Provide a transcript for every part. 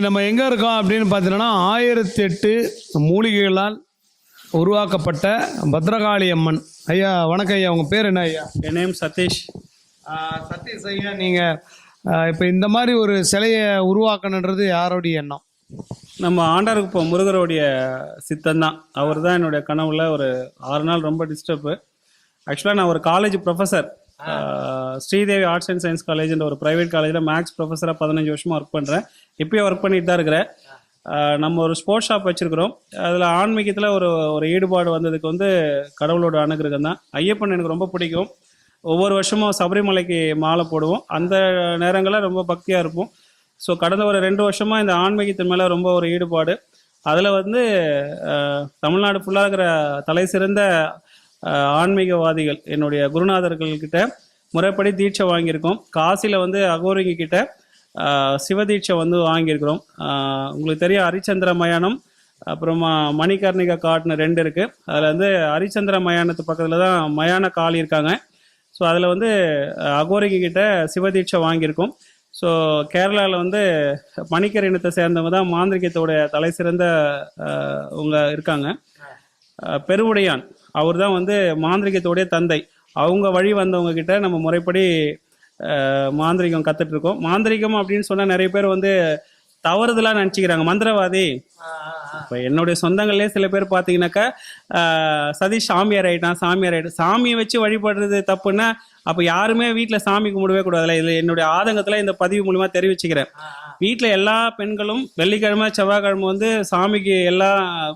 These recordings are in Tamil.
நம்ம எங்கே இருக்கோம் அப்படின்னு பார்த்தீங்கன்னா 1008 மூலிகைகளால் உருவாக்கப்பட்ட பத்ரகாளி அம்மன். ஐயா வணக்கம் ஐயா, உங்கள் பேர் என்ன ஐயா? என் நேம் சதீஷ். சதீஷ் ஐயா, நீங்கள் இப்போ இந்த மாதிரி ஒரு சிலையை உருவாக்கணுன்றது யாரோடைய எண்ணம்? நம்ம ஆண்டாருக்கு இப்போ முருகருடைய சித்தம் தான். அவர் தான் என்னுடைய கனவுல ஒரு 6 நாள் ரொம்ப டிஸ்டர்பு. ஆக்சுவலாக நான் ஒரு college professor, Sridevi arts and science காலேஜ்ன்ற ஒரு ப்ரைவேட் காலேஜில் மேக்ஸ் ப்ரொஃபஸராக 15 வருஷமாக ஒர்க் பண்ணுறேன். இப்போயும் ஒர்க் பண்ணிட்டு தான் இருக்கிறேன். நம்ம ஒரு ஸ்போர்ட்ஸ் ஷாப் வச்சுருக்கிறோம். அதில் ஆன்மீகத்தில் ஒரு ஈடுபாடு வந்ததுக்கு வந்து கடவுளோட அனுகிரகம் தான். ஐயப்பன் எனக்கு ரொம்ப பிடிக்கும். ஒவ்வொரு வருஷமும் சபரிமலைக்கு மாலை போடுவோம். அந்த நேரங்களில் ரொம்ப பக்தியாக இருப்போம். ஸோ கடந்த ஒரு 2 வருஷமாக இந்த ஆன்மீகத்தின் மேலே ரொம்ப ஒரு ஈடுபாடு. அதில் வந்து தமிழ்நாடு ஃபுல்லாக இருக்கிற தலை சிறந்த ஆன்மீகவாதிகள் என்னுடைய குருநாதர்கள்கிட்ட முறைப்படி தீட்சை வாங்கியிருக்கோம். காசியில் வந்து அகோரிங்க கிட்ட சிவதீட்சை வந்து வாங்கியிருக்கிறோம். உங்களுக்கு தெரியும் ஹரிச்சந்திர மயானம், அப்புறமா மணிகர்ணிகா காட்னு 2 இருக்குது. அதில் வந்து ஹரிச்சந்திர மயானத்து பக்கத்தில் தான் மயான காளி இருக்காங்க. ஸோ அதில் வந்து அகோரிங்க கிட்ட சிவதீட்சை வாங்கியிருக்கோம். ஸோ கேரளாவில் வந்து மணிக்கர் இனத்தை சேர்ந்தவங்க தான் மாந்திரிகத்தோடைய தலை சிறந்த அவங்க இருக்காங்க. பெருவுடையான் அவர் தான் வந்து மாந்திரிகத்தோடைய தந்தை. அவங்க வழி வந்தவங்க கிட்ட நம்ம முறைப்படி மாந்திரிகம் கற்றுட்ருக்கோம். மாந்திரிகம் அப்படின்னு சொன்னால் நிறைய பேர் வந்து தவறுதலாக நினச்சிக்கிறாங்க, மந்திரவாதி. இப்போ என்னுடைய சொந்தங்கள்லேயே சில பேர் பார்த்தீங்கன்னாக்கா சதீஷ் சாமியார் ஆகிட்டான், சாமியை வச்சு வழிபடுறது தப்புன்னா அப்போ யாருமே வீட்டில் சாமி கும்பிடவே கூடாதுல்ல. இதில் என்னுடைய ஆதங்கத்தில் இந்த பதிவு மூலிமா தெரிவிச்சுக்கிறேன். வீட்டில் எல்லா பெண்களும் வெள்ளிக்கிழமை செவ்வாய்க்கிழமை வந்து சாமிக்கு எல்லா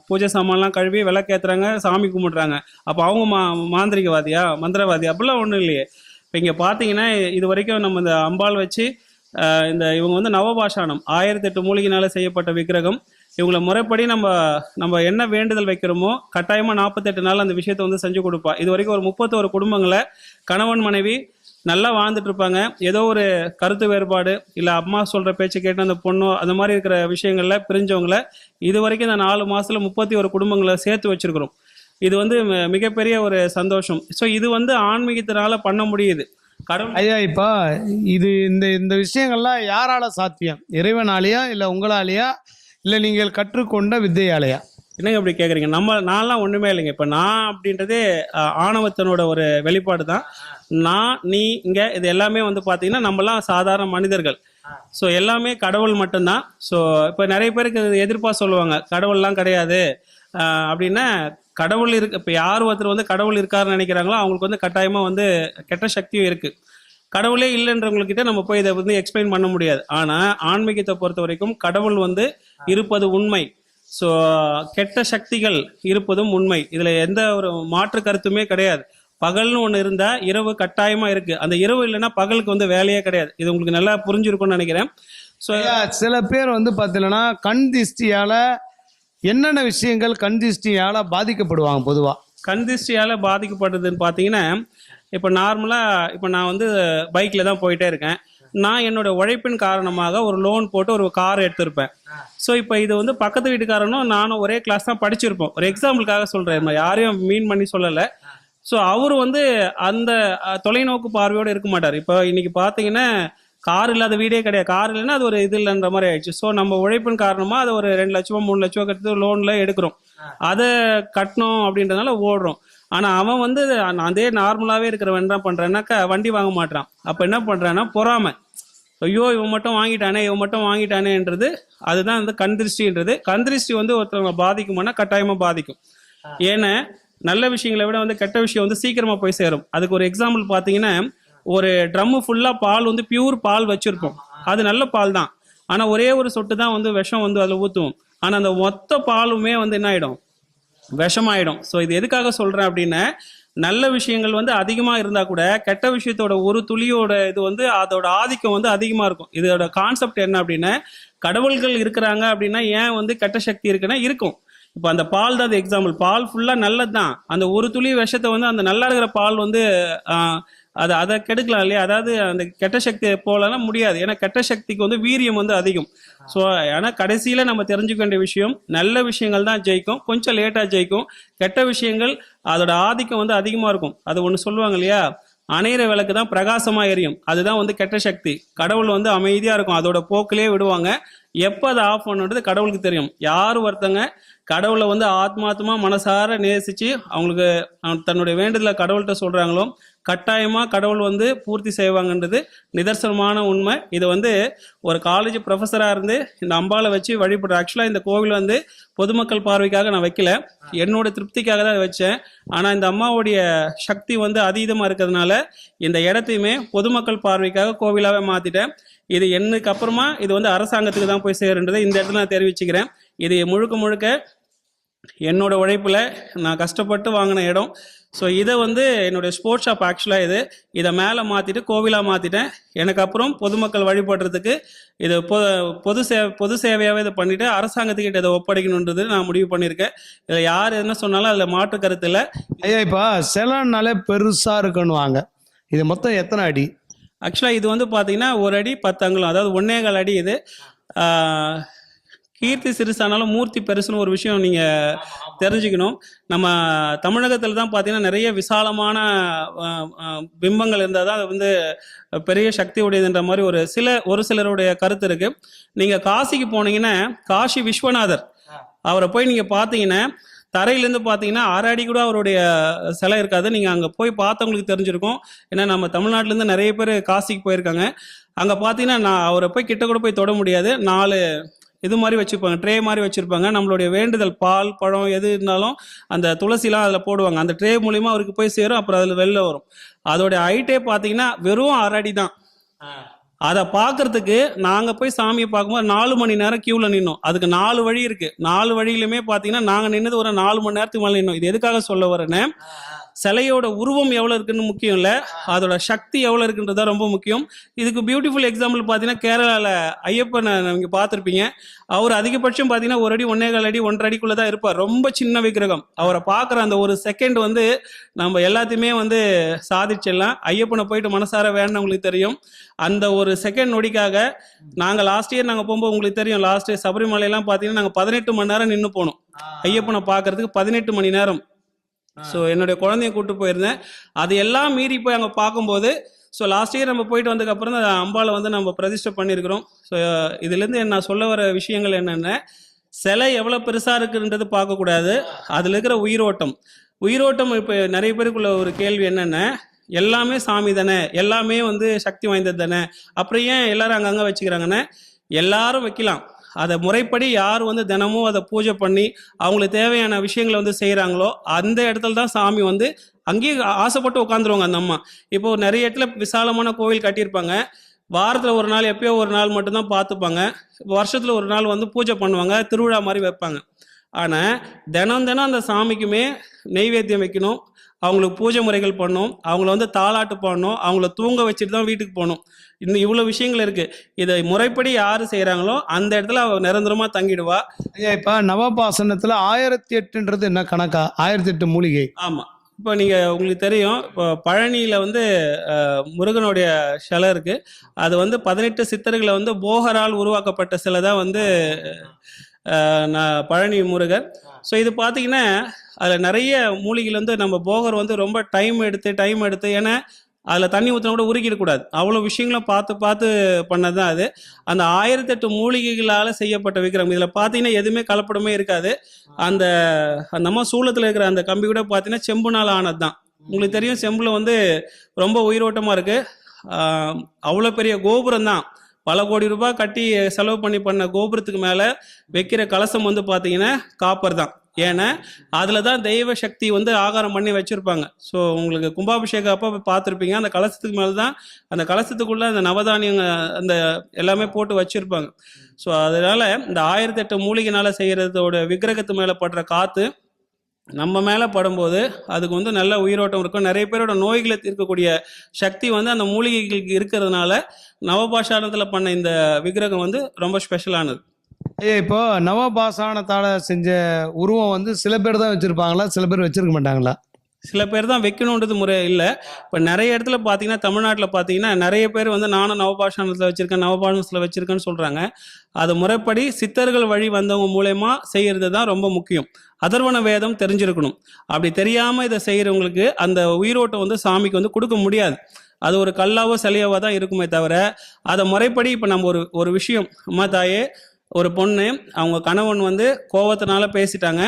பூஜை சாமான்லாம் கழுவி விளக்கேற்றுறாங்க, சாமி கும்பிடுறாங்க. அப்போ அவங்க மாந்திரிகவாதியா, மந்திரவாதியா? அப்படிலாம் ஒன்றும் இல்லையே. இப்போ இங்கே பார்த்தீங்கன்னா இது வரைக்கும் நம்ம இந்த அம்பாள் வச்சு இவங்க வந்து நவபாஷானம் 1008 மூலிகையினால் செய்யப்பட்ட விக்கிரகம். இவங்களை முறைப்படி நம்ம என்ன வேண்டுதல் வைக்கிறோமோ கட்டாயமாக 48 நாள் அந்த விஷயத்தை வந்து செஞ்சு கொடுப்பா. இது வரைக்கும் ஒரு 31 குடும்பங்களை கணவன் மனைவி நல்லா வாழ்ந்துட்டு இருப்பாங்க. ஏதோ ஒரு கருத்து வேறுபாடு இல்லை அம்மா சொல்கிற பேச்சு கேட்டு அந்த பொண்ணோ அந்த மாதிரி இருக்கிற விஷயங்கள்ல பிரிஞ்சவங்களை இது வரைக்கும் இந்த 4 மாதத்தில் 31 குடும்பங்களை சேர்த்து வச்சிருக்கிறோம். இது வந்து மிகப்பெரிய ஒரு சந்தோஷம். ஸோ இது வந்து ஆன்மீகத்தினால பண்ண முடியுது. கடவுள் ஐயா, இப்போ இது இந்த விஷயங்கள்லாம் யாரால சாத்தியம்? இறைவனாலேயா இல்லை உங்களாலேயா இல்லை நீங்கள் கற்றுக்கொண்ட வித்தையாலையா? என்னங்க அப்படி கேட்குறீங்க? நான்லாம் ஒன்றுமே இல்லைங்க. இப்போ நான் அப்படின்றதே ஆணவத்தினோட ஒரு வெளிப்பாடு தான். நீ இங்கே இது எல்லாமே வந்து பார்த்தீங்கன்னா நம்மலாம் சாதாரண மனிதர்கள். ஸோ எல்லாமே கடவுள் மட்டும்தான். ஸோ இப்போ நிறைய பேருக்கு எதிர்ப்பாக சொல்லுவாங்க கடவுள்லாம் கிடையாது அப்படின்னா. கடவுள் இருக்கு. இப்போ யார் ஒருத்தர் வந்து கடவுள் இருக்காருன்னு நினைக்கிறாங்களோ அவங்களுக்கு வந்து கட்டாயமாக வந்து கெட்ட சக்தியும் இருக்குது. கடவுளே இல்லைன்றவங்கக்கிட்ட நம்ம போய் இதை வந்து எக்ஸ்பிளைன் பண்ண முடியாது. ஆனால் ஆன்மீகத்தை பொறுத்த வரைக்கும் கடவுள் வந்து இருப்பது உண்மை. ஸோ கெட்ட சக்திகள் இருப்பதும் உண்மை. இதில் எந்த ஒரு மாற்று கருத்துமே கிடையாது. பகல்னு ஒன்று இருந்தால் இரவு கட்டாயமாக இருக்குது. அந்த இரவு இல்லைன்னா பகலுக்கு வந்து வேலையே கிடையாது. இது உங்களுக்கு நல்லா புரிஞ்சிருக்கும்னு நினைக்கிறேன். ஸோ சில பேர் வந்து பார்த்தீங்கன்னா கண் திஷ்டியால் என்னென்ன விஷயங்கள் கண் திஷ்டியால் பாதிக்கப்படுவாங்க? பொதுவாக கண் திஷ்டியால் பாதிக்கப்படுறதுன்னு பார்த்தீங்கன்னா, இப்போ நார்மலாக இப்போ நான் வந்து பைக்கில் தான் போயிட்டே இருக்கேன். நான் என்னோட உழைப்பின் காரணமாக ஒரு லோன் போட்டு ஒரு கார் எடுத்திருப்பேன். ஸோ இப்போ இது வந்து பக்கத்து வீட்டுக்காரனும் நானும் ஒரே கிளாஸ் தான் படிச்சிருப்போம். ஒரு எக்ஸாம்பிளுக்காக சொல்கிறேன், யாரையும் மீன் பண்ணி சொல்லலை. ஸோ அவர் வந்து அந்த தொலைநோக்கு பார்வையோடு இருக்க மாட்டார். இப்போ இன்னைக்கு பார்த்தீங்கன்னா கார் இல்லாத வீடே கிடையாது. கார் இல்லைன்னா அது ஒரு இது இல்லைன்ற மாதிரி ஆயிடுச்சு. ஸோ நம்ம உழைப்பின் காரணமாக அதை ஒரு 2 லட்சமோ 3 லட்சமோ கட்டு லோனில் எடுக்கிறோம். அதை கட்டணும் அப்படின்றதுனால ஓடுறோம். ஆனால் அவன் வந்து அதே நார்மலாகவே இருக்கிறவன் என்ன பண்ணுறான்னாக்கா வண்டி வாங்க மாட்டான். அப்போ என்ன பண்ணுறான்னா பொறாமை, ஐயோ இவன் மட்டும் வாங்கிட்டானேன்றது. அதுதான் வந்து கண்திருஷ்டின்றது. கண்திருஷ்டி வந்து ஒருத்தவங்க பாதிக்குமானா கட்டாயமாக பாதிக்கும். ஏன்னா நல்ல விஷயங்களை விட வந்து கெட்ட விஷயம் வந்து சீக்கிரமாக போய் சேரும். அதுக்கு ஒரு எக்ஸாம்பிள் பார்த்தீங்கன்னா, ஒரு ட்ரம்மு ஃபுல்லாக பால் வந்து பியூர் பால் வச்சுருப்போம். அது நல்ல பால் தான். ஆனால் ஒரே ஒரு சொட்டு தான் வந்து விஷம் வந்து அதில் ஊற்றுவோம். ஆனால் அந்த மொத்த பாலுமே வந்து என்ன ஆகிடும்? விஷமாயிடும். ஸோ இது எதுக்காக சொல்கிறேன் அப்படின்னா, நல்ல விஷயங்கள் வந்து அதிகமாக இருந்தால் கூட கெட்ட விஷயத்தோட ஒரு துளியோட இது வந்து அதோட ஆதிக்கம் வந்து அதிகமாக இருக்கும். இதோட கான்செப்ட் என்ன அப்படின்னா, கடவுள்கள் இருக்கிறாங்க அப்படின்னா ஏன் வந்து கெட்ட சக்தி இருக்குன்னா இருக்கும். இப்போ அந்த பால் தான் அது எக்ஸாம்பிள். பால் ஃபுல்லாக நல்லது தான். அந்த ஒரு துளி விஷத்தை வந்து அந்த நல்லா இருக்கிற பால் வந்து அதை கெடுக்கலாம் இல்லையா? அதாவது அந்த கெட்ட சக்தி போலனா முடியாது. ஏன்னா கெட்ட சக்திக்கு வந்து வீரியம் வந்து அதிகம். ஸோ ஆனால் கடைசியில் நம்ம தெரிஞ்சுக்க வேண்டிய விஷயம், நல்ல விஷயங்கள் தான் ஜெயிக்கும், கொஞ்சம் லேட்டாக ஜெயிக்கும். கெட்ட விஷயங்கள் அதோட ஆதிக்கம் வந்து அதிகமாக இருக்கும். அது ஒன்று சொல்லுவாங்க இல்லையா, அணையிற விளக்கு தான் பிரகாசமா எரியும். அதுதான் வந்து கெட்ட சக்தி. கடவுள் வந்து அமைதியா இருக்கும், அதோட போக்கிலே விடுவாங்க. எப்போ அதை ஆஃப் பண்ணுன்றது கடவுளுக்கு தெரியும். யார் ஒருத்தங்க கடவுளை வந்து ஆத்மாத்மா மனசார நேசிச்சு அவங்களுக்கு தன்னுடைய வேண்டுதலை கடவுள்கிட்ட சொல்றாங்களோ கட்டாயமா கடவுள் வந்து பூர்த்தி செய்வாங்கன்றது நிதர்சனமான உண்மை. இது வந்து ஒரு காலேஜ் ப்ரொஃபஸராக இருந்து இந்த அம்பாவை வச்சு வழிபடுற. ஆக்சுவலாக இந்த கோவில் வந்து பொதுமக்கள் பார்வைக்காக நான் வைக்கல, என்னோட திருப்திக்காக தான் வச்சேன். ஆனால் இந்த அம்மாவுடைய சக்தி வந்து அதீதமாக இருக்கிறதுனால இந்த இடத்தையுமே பொதுமக்கள் பார்வைக்காக கோவிலாகவே மாற்றிட்டேன். இது என்னக்கு அப்புறமா இது வந்து அரசாங்கத்துக்கு தான் போய் சேருன்றதை இந்த இடத்துல நான் தெரிவிச்சுக்கிறேன். இது முழுக்க முழுக்க என்னோட உழைப்பில் நான் கஷ்டப்பட்டு வாங்கின இடம். ஸோ இதை வந்து என்னுடைய ஸ்போர்ட்ஸ் ஷாப் ஆக்சுவலாக இதை மேலே மாற்றிட்டு கோவிலாக மாற்றிட்டேன். எனக்கு அப்புறம் பொதுமக்கள் வழிபடுறதுக்கு இது பொது சேவையாகவே இதை பண்ணிவிட்டு அரசாங்கத்துக்கிட்ட இதை ஒப்படைக்கணுன்றது நான் முடிவு பண்ணியிருக்கேன். இதில் யார் என்ன சொன்னாலும் அதில் மாற்று கருத்து இல்லை. ஐயா இப்போ சிலைனாலே பெருசாக இருக்குன்னுவாங்க, இது மொத்தம் எத்தனை அடி? ஆக்சுவலாக இது வந்து பார்த்தீங்கன்னா 1 அடி 10 அங்குலம், அதாவது 1.25 அடி. இது கீர்த்தி சிறுசானாலும் மூர்த்தி பெருசுன்னு ஒரு விஷயம் நீங்கள் தெரிஞ்சுக்கணும். நம்ம தமிழகத்தில் தான் பார்த்தீங்கன்னா நிறைய விசாலமான பிம்பங்கள் இருந்தால் தான் அது வந்து பெரிய சக்தி உடையதுன்ற மாதிரி ஒரு சிலருடைய கருத்து இருக்குது. நீங்கள் காசிக்கு போனீங்கன்னா காசி விஸ்வநாதர் அவரை போய் நீங்கள் பார்த்தீங்கன்னா தரையிலேருந்து பார்த்தீங்கன்னா 6 அடி கூட அவருடைய சிலை இருக்காது. நீங்கள் அங்கே போய் பார்த்தவங்களுக்கு தெரிஞ்சிருக்கும். ஏன்னா நம்ம தமிழ்நாட்டிலேருந்து நிறைய பேர் காசிக்கு போயிருக்காங்க. அங்கே பார்த்தீங்கன்னா நான் அவரை போய் கிட்ட கூட போய் தொட முடியாது. 4 இது மாதிரி வச்சுருப்பாங்க, ட்ரே மாதிரி வச்சுருப்பாங்க. நம்மளுடைய வேண்டுதல் பால் பழம் எது இருந்தாலும் அந்த துளசிலாம் அதில் போடுவாங்க. அந்த ட்ரே மூலிமா அவருக்கு போய் சேரும், அப்புறம் அதில் வெளில வரும். அதோடைய ஹைட்டே பார்த்தீங்கன்னா வெறும் 6 அடி தான். அதை பார்க்கறதுக்கு நாங்கள் போய் சாமியை பார்க்கும்போது 4 மணி நேரம் க்யூவில் நின்னோம். அதுக்கு 4 வழி இருக்குது. 4 வழியிலுமே பார்த்தீங்கன்னா நாங்கள் நின்னது ஒரு 4 மணி நேரத்துக்கு மேலே நின்னோம். இது எதுக்காக சொல்ல வரேன்னு, சிலையோட உருவம் எவ்வளோ இருக்குன்னு முக்கியம் இல்லை, அதோட சக்தி எவ்வளோ இருக்குன்றதா ரொம்ப முக்கியம். இதுக்கு பியூட்டிஃபுல் எக்ஸாம்பிள் பார்த்தீங்கன்னா கேரளாவில் ஐயப்பனை நீங்கள் பார்த்துருப்பீங்க. அவர் அதிகபட்சம் பார்த்தீங்கன்னா 1 அடி 1.25 அடி 1.5 அடிக்குள்ளே தான் இருப்பார். ரொம்ப சின்ன விக்கிரகம். அவரை பார்க்குற அந்த ஒரு செகண்ட் வந்து நம்ம எல்லாத்தையுமே வந்து சாதிச்சிடலாம். ஐயப்பனை போயிட்டு மனசார வேணும்னு உங்களுக்கு தெரியும். அந்த ஒரு செகண்ட் நொடிக்காக நாங்கள் லாஸ்ட் இயர் நாங்கள் போகும்போது உங்களுக்கு தெரியும், லாஸ்ட் இயர் சபரிமலையெல்லாம் பார்த்தீங்கன்னா நாங்கள் 18 மணி நேரம் நின்று போனோம் ஐயப்பனை பார்க்கறதுக்கு. 18 மணி நேரம். ஸோ என்னுடைய குழந்தைய கூப்பிட்டு போயிருந்தேன். அது எல்லாம் மீறி போய் அங்கே பார்க்கும்போது, ஸோ லாஸ்ட் இயர் நம்ம போயிட்டு வந்ததுக்கப்புறம் தான் அம்பாவை வந்து நம்ம பிரதிஷ்டை பண்ணியிருக்கிறோம். ஸோ இதுலேருந்து நான் சொல்ல வர விஷயங்கள் என்னென்ன, சிலை எவ்வளோ பெருசாக இருக்குன்றது பார்க்கக்கூடாது, அதில் இருக்கிற உயிரோட்டம். இப்போ நிறைய பேருக்குள்ள ஒரு கேள்வி என்னென்ன, எல்லாமே சாமி தானே, எல்லாமே வந்து சக்தி வாய்ந்தது தானே, அப்புறம் ஏன் எல்லாரும் அங்கங்கே வச்சுக்கிறாங்கன்னு. எல்லாரும் வைக்கலாம், அதை முறைப்படி யார் வந்து தினமும் அதை பூஜை பண்ணி அவங்களுக்கு தேவையான விஷயங்களை வந்து செய்கிறாங்களோ அந்த இடத்துல தான் சாமி வந்து அங்கேயே ஆசைப்பட்டு உட்காந்துருவாங்க அந்த அம்மா. இப்போ நிறைய இடத்துல விசாலமான கோவில் கட்டியிருப்பாங்க, வாரத்தில் ஒரு நாள் எப்பயோ ஒரு நாள் மட்டும்தான் பார்த்துப்பாங்க, வருஷத்தில் ஒரு நாள் வந்து பூஜை பண்ணுவாங்க, திருவிழா மாதிரி வைப்பாங்க. ஆனால் தினம் அந்த சாமிக்குமே நெய்வேத்தியம் வைக்கணும், அவங்களுக்கு பூஜை முறைகள் பண்ணணும், அவங்கள வந்து தாலாட்டு பாடணும், அவங்கள தூங்க வச்சுட்டு தான் வீட்டுக்கு போகணும். இன்னும் இவ்வளோ விஷயங்கள் இருக்குது. இதை முறைப்படி யார் செய்கிறாங்களோ அந்த இடத்துல அவ நிரந்தரமாக தங்கிடுவா. ஐயா இப்போ நவபாசனத்தில் 1008ன்றது என்ன கணக்கா? 1008 மூலிகை. ஆமாம். இப்போ நீங்கள் உங்களுக்கு தெரியும், இப்போ பழனியில் வந்து முருகனுடைய சிலை இருக்குது. அது வந்து 18 சித்தர்களை வந்து போகரால் உருவாக்கப்பட்ட சிலை தான் வந்து பழனி முருகர். ஸோ இது பார்த்தீங்கன்னா அதில் நிறைய மூலிகைகள் வந்து நம்ம போகர் வந்து ரொம்ப டைம் எடுத்து ஏன்னா அதில் தண்ணி ஊற்றினா கூட உருக்கிடக்கூடாது, அவ்வளோ விஷயங்களும் பார்த்து பண்ணது தான் அது. அந்த 1008 மூலிகைகளால் செய்யப்பட்ட விக்கிரகம். இதில் பார்த்தீங்கன்னா எதுவுமே கலப்படமே இருக்காது. அந்த அம்மா சூளத்தில் இருக்கிற அந்த கம்பி கூட பார்த்தீங்கன்னா செம்புனால் ஆனது தான். உங்களுக்கு தெரியும், செம்பில் வந்து ரொம்ப உயிரோட்டமாக இருக்குது. அவ்வளோ பெரிய கோபுரம் தான், பல கோடி ரூபாய் கட்டி செலவு பண்ண கோபுரத்துக்கு மேலே வைக்கிற கலசம் வந்து பார்த்தீங்கன்னா காப்பர் தான். ஏன்னா அதில் தான் தெய்வ சக்தி வந்து ஆகாரம் பண்ணி வச்சுருப்பாங்க. ஸோ உங்களுக்கு கும்பாபிஷேகம் அப்போ பார்த்துருப்பீங்க, அந்த கலசத்துக்கு மேலே தான், அந்த கலசத்துக்குள்ளே அந்த நவதானியங்க அந்த எல்லாமே போட்டு வச்சுருப்பாங்க. ஸோ அதனால் இந்த 1008 மூலிகைனால் செய்கிறதோட விக்கிரகத்து மேலே படுற காற்று நம்ம மேலே படும்போது அதுக்கு வந்து நல்ல உயிரோட்டம் இருக்கும். நிறைய பேரோட நோய்களை தீர்க்கக்கூடிய சக்தி வந்து அந்த மூலிகைகளுக்கு இருக்கிறதுனால நவபாஷாணத்தில் பண்ண இந்த விக்கிரகம் வந்து ரொம்ப ஸ்பெஷலானது. ஐயா இப்போ நவபாசானத்தால் செஞ்ச உருவம் வந்து சில பேர் தான் வச்சுருப்பாங்களா, சில பேர் வச்சுருக்க மாட்டாங்களா? சில பேர் தான் வைக்கணுன்றது முறை இல்லை. இப்போ நிறைய இடத்துல பார்த்தீங்கன்னா, தமிழ்நாட்டில் பார்த்தீங்கன்னா நிறைய பேர் வந்து நானும் நவபாஷாணத்தில் வச்சுருக்கேன், நவபாஷணத்தில் வச்சுருக்கேன்னு சொல்கிறாங்க. அது முறைப்படி சித்தர்கள் வழி வந்தவங்க மூலயமா செய்கிறது தான் ரொம்ப முக்கியம். அதர்வன வேதம் தெரிஞ்சிருக்கணும். அப்படி தெரியாமல் இதை செய்கிறவங்களுக்கு அந்த உயிரோட்டம் வந்து சாமிக்கு வந்து கொடுக்க முடியாது. அது ஒரு கல்லாவோ சிலையாவோ தான் இருக்குமே தவிர, அதை முறைப்படி இப்போ நம்ம ஒரு ஒரு விஷயம், அம்மா தாயே, ஒரு பொண்ணு அவங்க கணவன் வந்து கோவத்தினால பேசிட்டாங்க,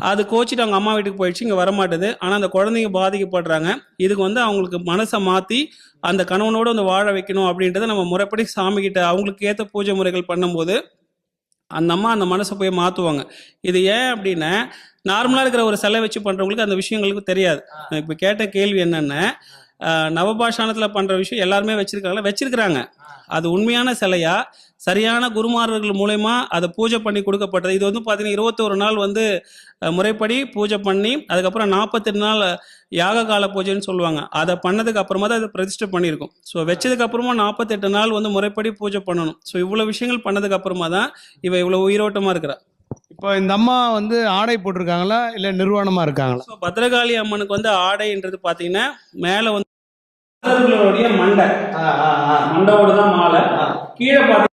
அது கோச்சிட்டு அவங்க அம்மா வீட்டுக்கு போயிடுச்சு, இங்கே வரமாட்டுது. ஆனால் அந்த குழந்தைங்க பாதிக்கப்படுறாங்க. இதுக்கு வந்து அவங்களுக்கு மனசை மாற்றி அந்த கணவனோடு வந்து வாழ வைக்கணும் அப்படின்றத நம்ம முறைப்படி சாமிக்கிட்ட அவங்களுக்கு ஏற்ற பூஜை முறைகள் பண்ணும்போது அந்த அம்மா அந்த மனசை போய் மாற்றுவாங்க. இது ஏன் அப்படின்னா, நார்மலாக இருக்கிற ஒரு சிலை வச்சு பண்ணுறவங்களுக்கு அந்த விஷயங்களுக்கு தெரியாது. இப்போ கேட்ட கேள்வி என்னென்ன, நவபாஷாணத்தில் பண்ணுற விஷயம் எல்லாருமே வச்சிருக்கிறாங்க. அது உண்மையான சிலையா, சரியான குருமார்கள் மூலயமா அதை பூஜை பண்ணி கொடுக்கப்பட்டது. இது வந்து பார்த்தீங்கன்னா 21 நாள் வந்து முறைப்படி பூஜை பண்ணி, அதுக்கப்புறம் 48 நாள் யாக கால பூஜைன்னு சொல்லுவாங்க. அதை பண்ணதுக்கு அப்புறமா தான் அதை பிரதிஷ்டை பண்ணியிருக்கும். ஸோ வச்சதுக்கு அப்புறமா 48 நாள் வந்து முறைப்படி பூஜை பண்ணணும். ஸோ இவ்வளோ விஷயங்கள் பண்ணதுக்கு அப்புறமா தான் இவ இவ்வளோ உயிரோட்டமாக இருக்கிறா. இப்போ இந்த அம்மா வந்து ஆடை போட்டிருக்காங்களா இல்லை நிர்வாணமாக இருக்காங்களா? ஸோ பத்ரகாளி அம்மனுக்கு வந்து ஆடைன்றது பார்த்தீங்கன்னா மேலே வந்து அசுரர்களுடைய மண்டோட தான் மாலை, கீழே பார்த்தீங்கன்னா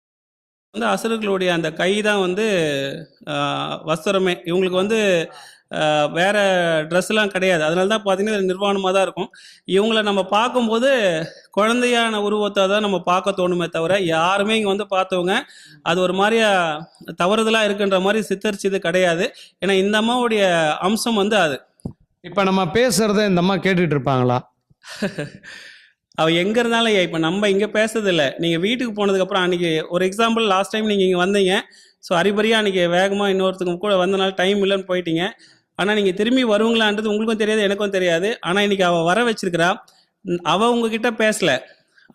வந்து அசுரர்களுடைய அந்த கை தான் வந்து வஸ்திரமே. இவங்களுக்கு வந்து வேற ட்ரெஸ்லாம் கிடையாது. அதனால தான் பார்த்தீங்கன்னா நிர்வாணமாக தான் இருக்கும். இவங்களை நம்ம பார்க்கும்போது குழந்தையான உருவத்தை தான் நம்ம பார்க்க தோணுமே தவிர, யாருமே இங்கே வந்து பார்த்தவங்க அது ஒரு மாதிரியா தவறுதலாக இருக்குன்ற மாதிரி சித்தரிச்சது கிடையாது. ஏன்னா இந்த அம்மாவுடைய அம்சம் வந்து அது. இப்போ நம்ம பேசுகிறத இந்த அம்மா கேட்டுட்டு இருப்பாங்களா? அவள் எங்கே இருந்தாலும் இப்போ நம்ம இங்கே பேசுறதில்ல. நீங்கள் வீட்டுக்கு போனதுக்கப்புறம் அன்றைக்கி ஒரு எக்ஸாம்பிள், லாஸ்ட் டைம் நீங்கள் இங்கே வந்தீங்க. ஸோ அரிபரியாக அன்றைக்கி வேகமாக இன்னொருத்தங்க கூட வந்தனால டைம் இல்லைன்னு போயிட்டீங்க. ஆனால் நீங்கள் திரும்பி வருவங்களான்றது உங்களுக்கும் தெரியாது, எனக்கும் தெரியாது. ஆனால் இன்றைக்கி அவள் வர வச்சிருக்கிறா. அவள் உங்ககிட்ட பேசலை,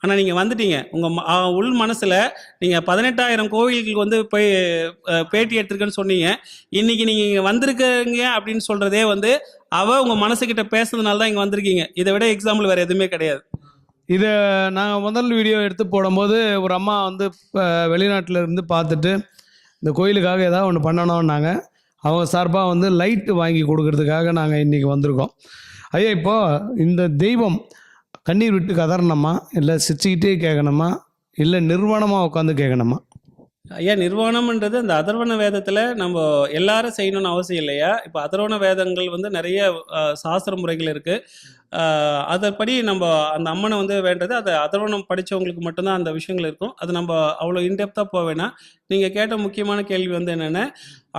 ஆனால் நீங்கள் வந்துட்டீங்க. உங்கள் உள் மனசில் நீங்கள் 18,000 கோவில்களுக்கு வந்து போய் பேட்டி எடுத்திருக்கேன்னு சொன்னீங்க. இன்றைக்கி நீங்கள் இங்கே வந்திருக்கீங்க அப்படின்னு சொல்கிறதே வந்து அவள் உங்கள் மனசுக்கிட்ட பேசுறதுனால தான் இங்கே வந்திருக்கீங்க. இதை விட எக்ஸாம்பிள் வேறு எதுவுமே கிடையாது. இதை நாங்கள் முதல் வீடியோ எடுத்து போடும்போது ஒரு அம்மா வந்து வெளிநாட்டில் இருந்து பார்த்துட்டு இந்த கோயிலுக்காக ஏதாவது ஒன்று பண்ணணும்னாங்க. அவங்க சார்பாக வந்து லைட்டு வாங்கி கொடுக்கறதுக்காக நாங்கள் இன்றைக்கி வந்திருக்கோம். ஐயா, இப்போது இந்த தெய்வம் கண்ணீர் விட்டு கதறணுமா, இல்லை சிரிச்சுக்கிட்டே கேட்கணுமா, இல்லை நிர்வாணமாக உட்காந்து கேட்கணுமா? ஐயா, நிர்வாணம்ன்றது அந்த அதர்வண வேதத்தில் நம்ம எல்லாரும் செய்யணும்னு அவசியம் இல்லையா? இப்போ அதர்வண வேதங்கள் வந்து நிறைய சாஸ்திர முறைகள் இருக்குது. அதன்படி நம்ம அந்த அம்மனை வந்து வேண்டது, அது அதர்வணம் படித்தவங்களுக்கு மட்டும்தான் அந்த விஷயங்கள் இருக்கும். அது நம்ம அவ்வளோ இன்டெப்த்தாக போக வேணாம். நீங்கள் கேட்ட முக்கியமான கேள்வி வந்து என்னென்னா,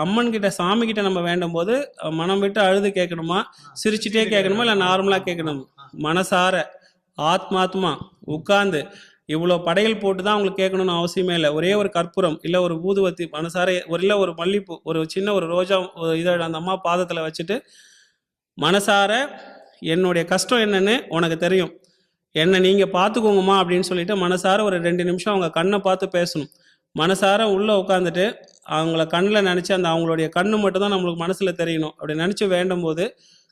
அம்மன்கிட்ட சாமிக்கிட்ட நம்ம வேண்டும் போது மனம் விட்டு அழுது கேட்கணுமா, சிரிச்சுட்டே கேட்கணுமா, இல்லை நார்மலாக கேட்கணுமா? மனசார ஆத்மாத்மா உட்காந்து இவ்வளோ படையல் போட்டு தான் அவங்களுக்கு கேட்கணும்னு அவசியமே இல்லை. ஒரே ஒரு கற்பூரம், இல்லை ஒரு ஊதுவத்தி மனசார, இல்லை ஒரு மல்லிப்பூ, ஒரு சின்ன ஒரு ரோஜா இதழ் அந்த அம்மா பாதத்தில் வச்சுட்டு மனசார, என்னுடைய கஷ்டம் என்னன்னு உனக்கு தெரியும், என்னை நீங்கள் பார்த்துக்கோங்கம்மா அப்படின்னு சொல்லிட்டு மனசார ஒரு 2 நிமிஷம் அவங்க கண்ணை பார்த்து பேசணும். மனசார உள்ளே உட்காந்துட்டு அவங்கள கண்ணில் நினச்சி, அந்த அவங்களுடைய கண்ணு மட்டும் தான் நம்மளுக்கு மனசில் தெரியணும். அப்படி நினச்சி வேண்டும் போது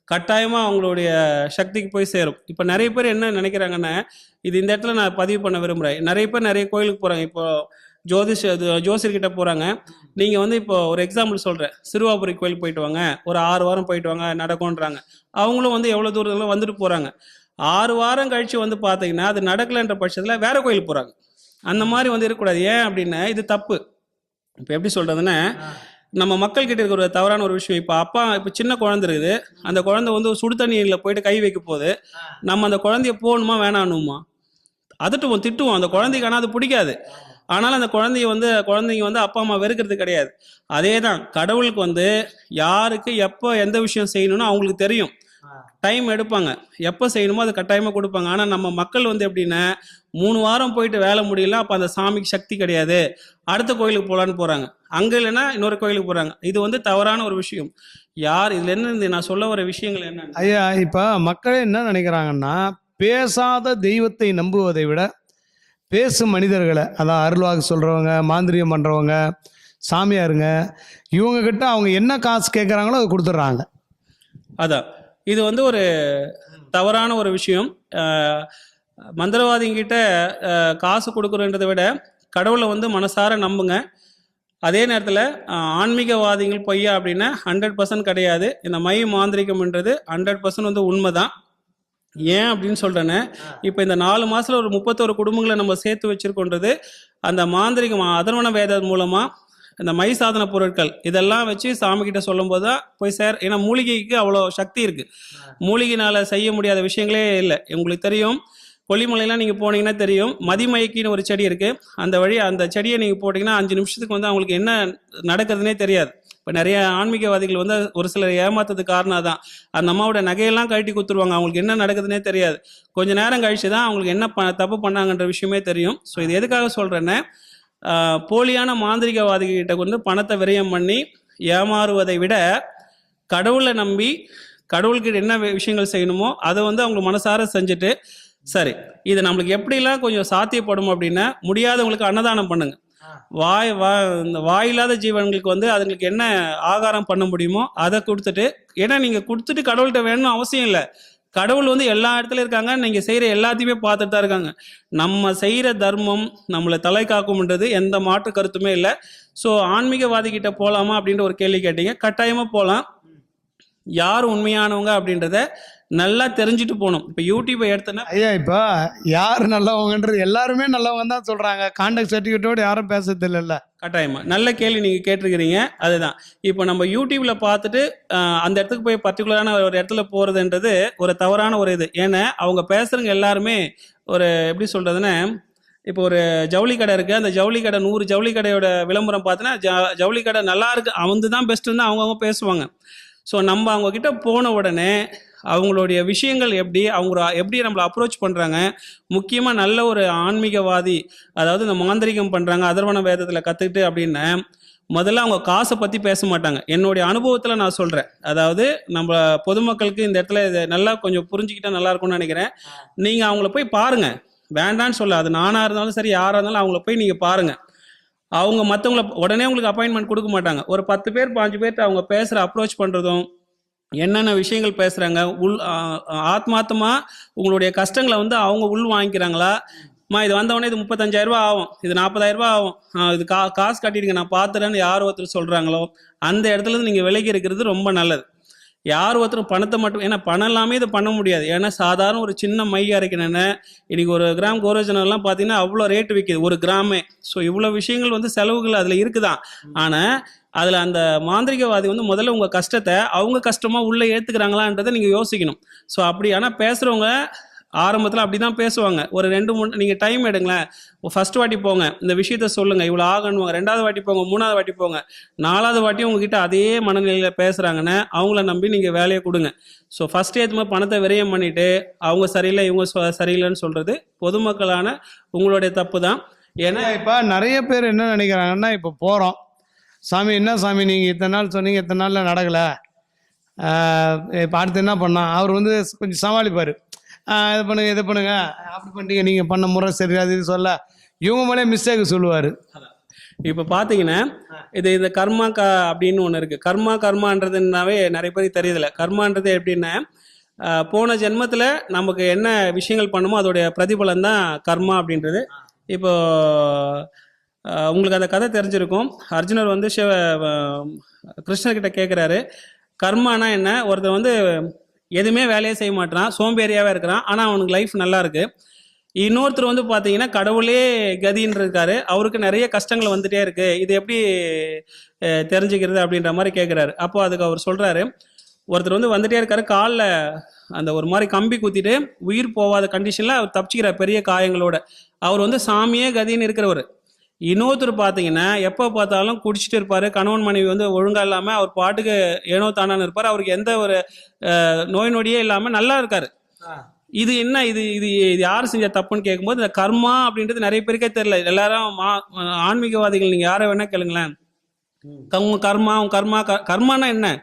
கட்டாயமாக அவங்களுடைய சக்திக்கு போய் சேரும். இப்போ நிறைய பேர் என்ன நினைக்கிறாங்கன்னா, இது இந்த இடத்துல நான் பதிவு பண்ண விரும்புகிறேன். நிறைய பேர் நிறைய கோயிலுக்கு போகிறாங்க. இப்போ ஜோசியர்கிட்ட போகிறாங்க. நீங்கள் வந்து இப்போ ஒரு எக்ஸாம்பிள் சொல்கிறேன், சிறுவாபுரி கோயிலுக்கு போயிட்டு வாங்க, ஒரு 6 வாரம் போயிட்டு வாங்க நடக்கும்ன்றாங்க. அவங்களும் வந்து எவ்வளோ தூரத்தில் வந்துட்டு போகிறாங்க. 6 வாரம் கழித்து வந்து பார்த்தீங்கன்னா அது நடக்கலைன்ற பட்சத்தில் வேற கோயிலுக்கு போகிறாங்க. அந்த மாதிரி வந்து இருக்கக்கூடாது. ஏன் அப்படின்னா இது தப்பு. இப்போ எப்படி சொல்கிறதுன்னா, நம்ம மக்கள்கிட்ட இருக்கிற ஒரு தவறான ஒரு விஷயம், இப்போ சின்ன குழந்தை இருக்குது, அந்த குழந்தை வந்து சுடு தண்ணியில் போயிட்டு கை வைக்க போகுது, நம்ம அந்த குழந்தைய போகணுமா வேணானுமா அதட்டுவோம், திட்டுவோம். அந்த குழந்தைக்கு ஆனால் அது பிடிக்காது. ஆனாலும் அந்த குழந்தைங்க வந்து அப்பா அம்மா வெறுக்கிறது கிடையாது. அதே தான் கடவுளுக்கு வந்து யாருக்கு எப்போ எந்த விஷயம் செய்யணும்னு அவங்களுக்கு தெரியும். டைம் எடுப்பாங்க, எப்போ செய்யணுமோ அது கட்டாயமாக கொடுப்பாங்க. ஆனால் நம்ம மக்கள் வந்து எப்படின்னா, 3 வாரம் போயிட்டு வேலை முடியல, அப்போ அந்த சாமிக்கு சக்தி கிடையாது, அடுத்த கோயிலுக்கு போகலான்னு போகிறாங்க. அங்கே இல்லைன்னா இன்னொரு கோயிலுக்கு போகிறாங்க. இது வந்து தவறான ஒரு விஷயம். யார் இதில் என்ன நான் சொல்ல வர விஷயங்கள் என்ன ஐயா, இப்போ மக்களே என்ன நினைக்கிறாங்கன்னா, பேசாத தெய்வத்தை நம்புவதை விட பேசும் மனிதர்களை, அதான் அருள்வாக்கு சொல்கிறவங்க, மாந்திரியம் பண்ணுறவங்க, சாமியாருங்க, இவங்கக்கிட்ட அவங்க என்ன காசு கேட்குறாங்களோ அதை கொடுத்துட்றாங்க. அதான் இது வந்து ஒரு தவறான ஒரு விஷயம். மந்திரவாதிங்கிட்ட காசு கொடுக்குறன்றதை விட கடவுளை வந்து மனசார நம்புங்க. அதே நேரத்தில் ஆன்மீகவாதிகள் பொய்யா அப்படின்னா 100% கிடையாது. இந்த மை மாந்திரிகம்ன்றது 100% வந்து உண்மைதான். ஏன் அப்படின்னு சொல்றேன்னு, இப்போ இந்த 4 மாசத்துல ஒரு 31 குடும்பங்களை நம்ம சேர்த்து வச்சிருக்கோன்றது அந்த மாந்திரிகம் அதர்வண வேதம் மூலமா இந்த மை சாதன பொருட்கள் இதெல்லாம் வச்சு சாமி கிட்ட சொல்லும் போது தான் போய் ஏன்னா மூலிகைக்கு அவ்வளோ சக்தி இருக்கு. மூலிகைனால செய்ய முடியாத விஷயங்களே இல்லை. உங்களுக்கு தெரியும், கொல்லிமலையெல்லாம் நீங்கள் போனீங்கன்னா தெரியும், மதிமயக்கின்னு ஒரு செடி இருக்கு. அந்த செடியை நீங்கள் போட்டிங்கன்னா 5 நிமிஷத்துக்கு வந்து அவங்களுக்கு என்ன நடக்குதுன்னே தெரியாது. இப்போ நிறைய ஆன்மீகவாதிகள் வந்து ஒரு சிலர் ஏமாத்ததுக்கு காரணம் தான். அந்த அம்மாவோட நகையெல்லாம் கழட்டி கொடுத்துருவாங்க, அவங்களுக்கு என்ன நடக்குதுன்னே தெரியாது. கொஞ்ச நேரம் கழிச்சு தான் அவங்களுக்கு என்ன தப்பு பண்ணாங்கன்ற விஷயமே தெரியும். ஸோ இது எதுக்காக சொல்கிறேன்னா, போலியான மாந்திரிகவாதிகிட்ட வந்து பணத்தை விரயம் பண்ணி ஏமாறுவதை விட கடவுளை நம்பி கடவுளுக்கு என்ன விஷயங்கள் செய்யணுமோ அதை வந்து அவங்க மனசார செஞ்சுட்டு, சரி இது நம்மளுக்கு எப்படிலாம் கொஞ்சம் சாத்தியப்படும் அப்படின்னா, முடியாதவங்களுக்கு அன்னதானம் பண்ணுங்க. இந்த வாயில்லாத ஜீவன்களுக்கு வந்து அதுங்களுக்கு என்ன ஆகாரம் பண்ண முடியுமோ அதை கொடுத்துட்டு, ஏன்னா நீங்கள் கொடுத்துட்டு கடவுள்கிட்ட வேணும்னு அவசியம் இல்லை. கடவுள் வந்து எல்லா இடத்துலையும் இருக்காங்க. நீங்கள் செய்கிற எல்லாத்தையுமே பார்த்துட்டு தான் இருக்காங்க. நம்ம செய்கிற தர்மம் நம்மளை தலை காக்கும்ன்றது எந்த மாற்று கருத்துமே இல்லை. ஸோ ஆன்மீகவாதிகிட்ட போகலாமா அப்படின்ற ஒரு கேள்வி கேட்டீங்க. கட்டாயமாக போகலாம். யார் உண்மையானவங்க அப்படின்றத நல்லா தெரிஞ்சுட்டு போகணும். இப்போ யூடியூப்பை எடுத்தோன்னா ஐயா, இப்போ யார் நல்லவங்கன்றது எல்லாருமே நல்லவங்க தான் சொல்கிறாங்க. கான்டாக்ட் சர்டிஃபிகேட்டோடு யாரும் பேசுறது இல்லைல்ல. கட்டாயமா நல்ல கேள்வி நீங்கள் கேட்டிருக்கிறீங்க. அதுதான் இப்போ நம்ம யூடியூப்ல பார்த்துட்டு அந்த இடத்துக்கு போய் பர்டிகுலரான ஒரு இடத்துல போகிறதுன்றது ஒரு தவறான ஒரு இது. ஏன்னா அவங்க பேசுகிறவங்க எல்லாருமே ஒரு எப்படி சொல்கிறதுன்னா, இப்போ ஒரு ஜவுளி கடை இருக்குது. அந்த ஜவுளி கடை 100 ஜவுளி கடையோட விளம்பரம் பார்த்தோன்னா ஜவுளி கடை நல்லா இருக்கு, அவங்க தான் பெஸ்ட்டுன்னு அவங்கவுங்க பேசுவாங்க. ஸோ நம்ம அவங்கக்கிட்ட போன உடனே அவங்களுடைய விஷயங்கள் அவங்க எப்படி நம்மளை அப்ரோச் பண்ணுறாங்க, முக்கியமாக நல்ல ஒரு ஆன்மீகவாதி, அதாவது இந்த மாந்திரிகம் பண்ணுறாங்க அதர்வண வேதத்தில் கற்றுக்கிட்டு அப்படின்னா, முதல்ல அவங்க காசை பற்றி பேச மாட்டாங்க. என்னுடைய அனுபவத்தில் நான் சொல்கிறேன். அதாவது நம்ம பொதுமக்களுக்கு இந்த இடத்துல இதை நல்லா கொஞ்சம் புரிஞ்சுக்கிட்டா நல்லா இருக்கும்னு நினைக்கிறேன். நீங்கள் அவங்கள போய் பாருங்கள், வேண்டான்னு சொல்ல, அது நானாக இருந்தாலும் சரி யாராக இருந்தாலும் அவங்கள போய் நீங்கள் பாருங்கள். அவங்க மற்றவங்கள உடனே உங்களுக்கு அப்பாயின்மெண்ட் கொடுக்க மாட்டாங்க. ஒரு 10 பேர் 5 பேர்கிட்ட அவங்க பேசுகிற அப்ரோச் பண்ணுறதும், என்னென்ன விஷயங்கள் பேசுகிறாங்க, ஆத்மார்த்தமா உங்களுடைய கஷ்டங்களை வந்து அவங்க உள் வாங்கிக்கிறாங்களா, இது வந்தவொடனே இது 35,000 ரூபா ஆகும், இது 40,000 ரூபா ஆகும், இது காசு கட்டிடுங்க நான் பார்த்துறேன்னு யார் ஒருத்தர் சொல்கிறாங்களோ அந்த இடத்துல நீங்கள் விலகி இருக்கிறது ரொம்ப நல்லது. யார் ஒருத்தரும் பணத்தை மட்டும், ஏன்னா பணம் இல்லாமல் இதை பண்ண முடியாது. ஏன்னா சாதாரண ஒரு சின்ன மை அரைக்கணுன்னு இன்னைக்கு 1 கிராம் கோரோஜனெல்லாம் பார்த்தீங்கன்னா அவ்வளோ ரேட்டு விற்கிது, 1 கிராமே. ஸோ இவ்வளோ விஷயங்கள் வந்து செலவுகள் அதில் இருக்குதான். ஆனால் அதில் அந்த மாந்திரிகவாதி வந்து முதல்ல உங்கள் கஷ்டத்தை அவங்க கஷ்டமாக உள்ளே ஏற்றுக்கிறாங்களான்றதை நீங்கள் யோசிக்கணும். ஸோ அப்படி ஆனால் பேசுகிறவங்க ஆரம்பத்தில் அப்படி தான் பேசுவாங்க. ஒரு 2-3 நீங்கள் டைம் எடுங்களேன். ஃபர்ஸ்ட் வாட்டி போங்க, இந்த விஷயத்த சொல்லுங்கள், இவ்வளோ ஆகணுவாங்க. 2வது வாட்டி போங்க, 3வது வாட்டி போங்க, 4வது வாட்டி உங்ககிட்ட அதே மனநிலையில் பேசுகிறாங்கன்னு அவங்கள நம்பி நீங்கள் வேலையை கொடுங்க. ஸோ ஃபஸ்ட் ஏற்றுமா பணத்தை விரயம் பண்ணிவிட்டு அவங்க சரியில்லை இவங்க சரியில்லைன்னு சொல்கிறது பொதுமக்களான உங்களுடைய தப்பு தான். ஏன்னா இப்போ நிறைய பேர் என்ன நினைக்கிறாங்கன்னா, இப்போ போகிறோம், சாமி என்ன சாமி நீங்கள் இத்தனை நாள் சொன்னீங்க, இத்தனை நாளில் நடக்கலை, இப்போ அடுத்து என்ன பண்ணால் அவர் வந்து கொஞ்சம் சமாளிப்பார். இதை பண்ணுங்க இதை பண்ணுங்க அப்படி பண்ணிட்டீங்க, நீங்கள் பண்ண முறை சரி அது இது சொல்ல இவங்க மேலே மிஸ்டேக் சொல்லுவார். இப்போ பார்த்தீங்கன்னா இந்த கர்மா அப்படின்னு ஒன்று இருக்குது. கர்மான்றதுனாவே நிறைய பேருக்கு தெரியுதில்ல. கர்மான்றது எப்படின்னா, போன ஜென்மத்தில் நமக்கு என்ன விஷயங்கள் பண்ணுமோ அதோடைய பிரதிபலன் தான் கர்மா அப்படின்றது. இப்போ உங்களுக்கு அந்த கதை தெரிஞ்சிருக்கும். அர்ஜுனர் வந்து கிருஷ்ணர்கிட்ட கேட்குறாரு, கர்மானா என்ன? ஒருத்தர் வந்து எதுவுமே வேலையே செய்ய மாட்டான், சோம்பேறியாகவே இருக்கிறான், ஆனால் அவனுக்கு லைஃப் நல்லா இருக்கு. இன்னொருத்தர் வந்து பார்த்தீங்கன்னா கடவுளே கதின்னு இருக்காரு, அவருக்கு நிறைய கஷ்டங்கள் வந்துட்டே இருக்கு, இது எப்படி தெரிஞ்சுக்கிறது அப்படின்ற மாதிரி கேட்குறாரு. அப்போ அதுக்கு அவர் சொல்றாரு, ஒருத்தர் வந்து வந்துட்டே இருக்காரு, காலில் அந்த ஒரு மாதிரி கம்பி குத்திட்டு உயிர் போகாத கண்டிஷனில் அவர் தப்பிச்சுக்கிறார் பெரிய காயங்களோட. அவர் வந்து சாமியே கதின்னு இருக்கிறவர். இன்னொருத்தர் பார்த்தீங்கன்னா எப்போ பார்த்தாலும் குடிச்சிட்டு இருப்பார், கணவன் மனைவி வந்து ஒழுங்காக இல்லாமல் அவர் பாட்டுக்கு ஏனோ தானான்னு இருப்பார், அவருக்கு எந்த ஒரு நோய் நொடியே இல்லாமல் நல்லா இருக்காரு. இது என்ன, இது இது யார் செஞ்ச தப்புன்னு கேட்கும்போது இந்த கர்மா அப்படின்றது நிறைய பேருக்கே தெரியல. எல்லாரும் ஆன்மீகவாதிகள் நீங்கள் யாரை வேணா கேளுங்களேன், கர்மானா என்ன,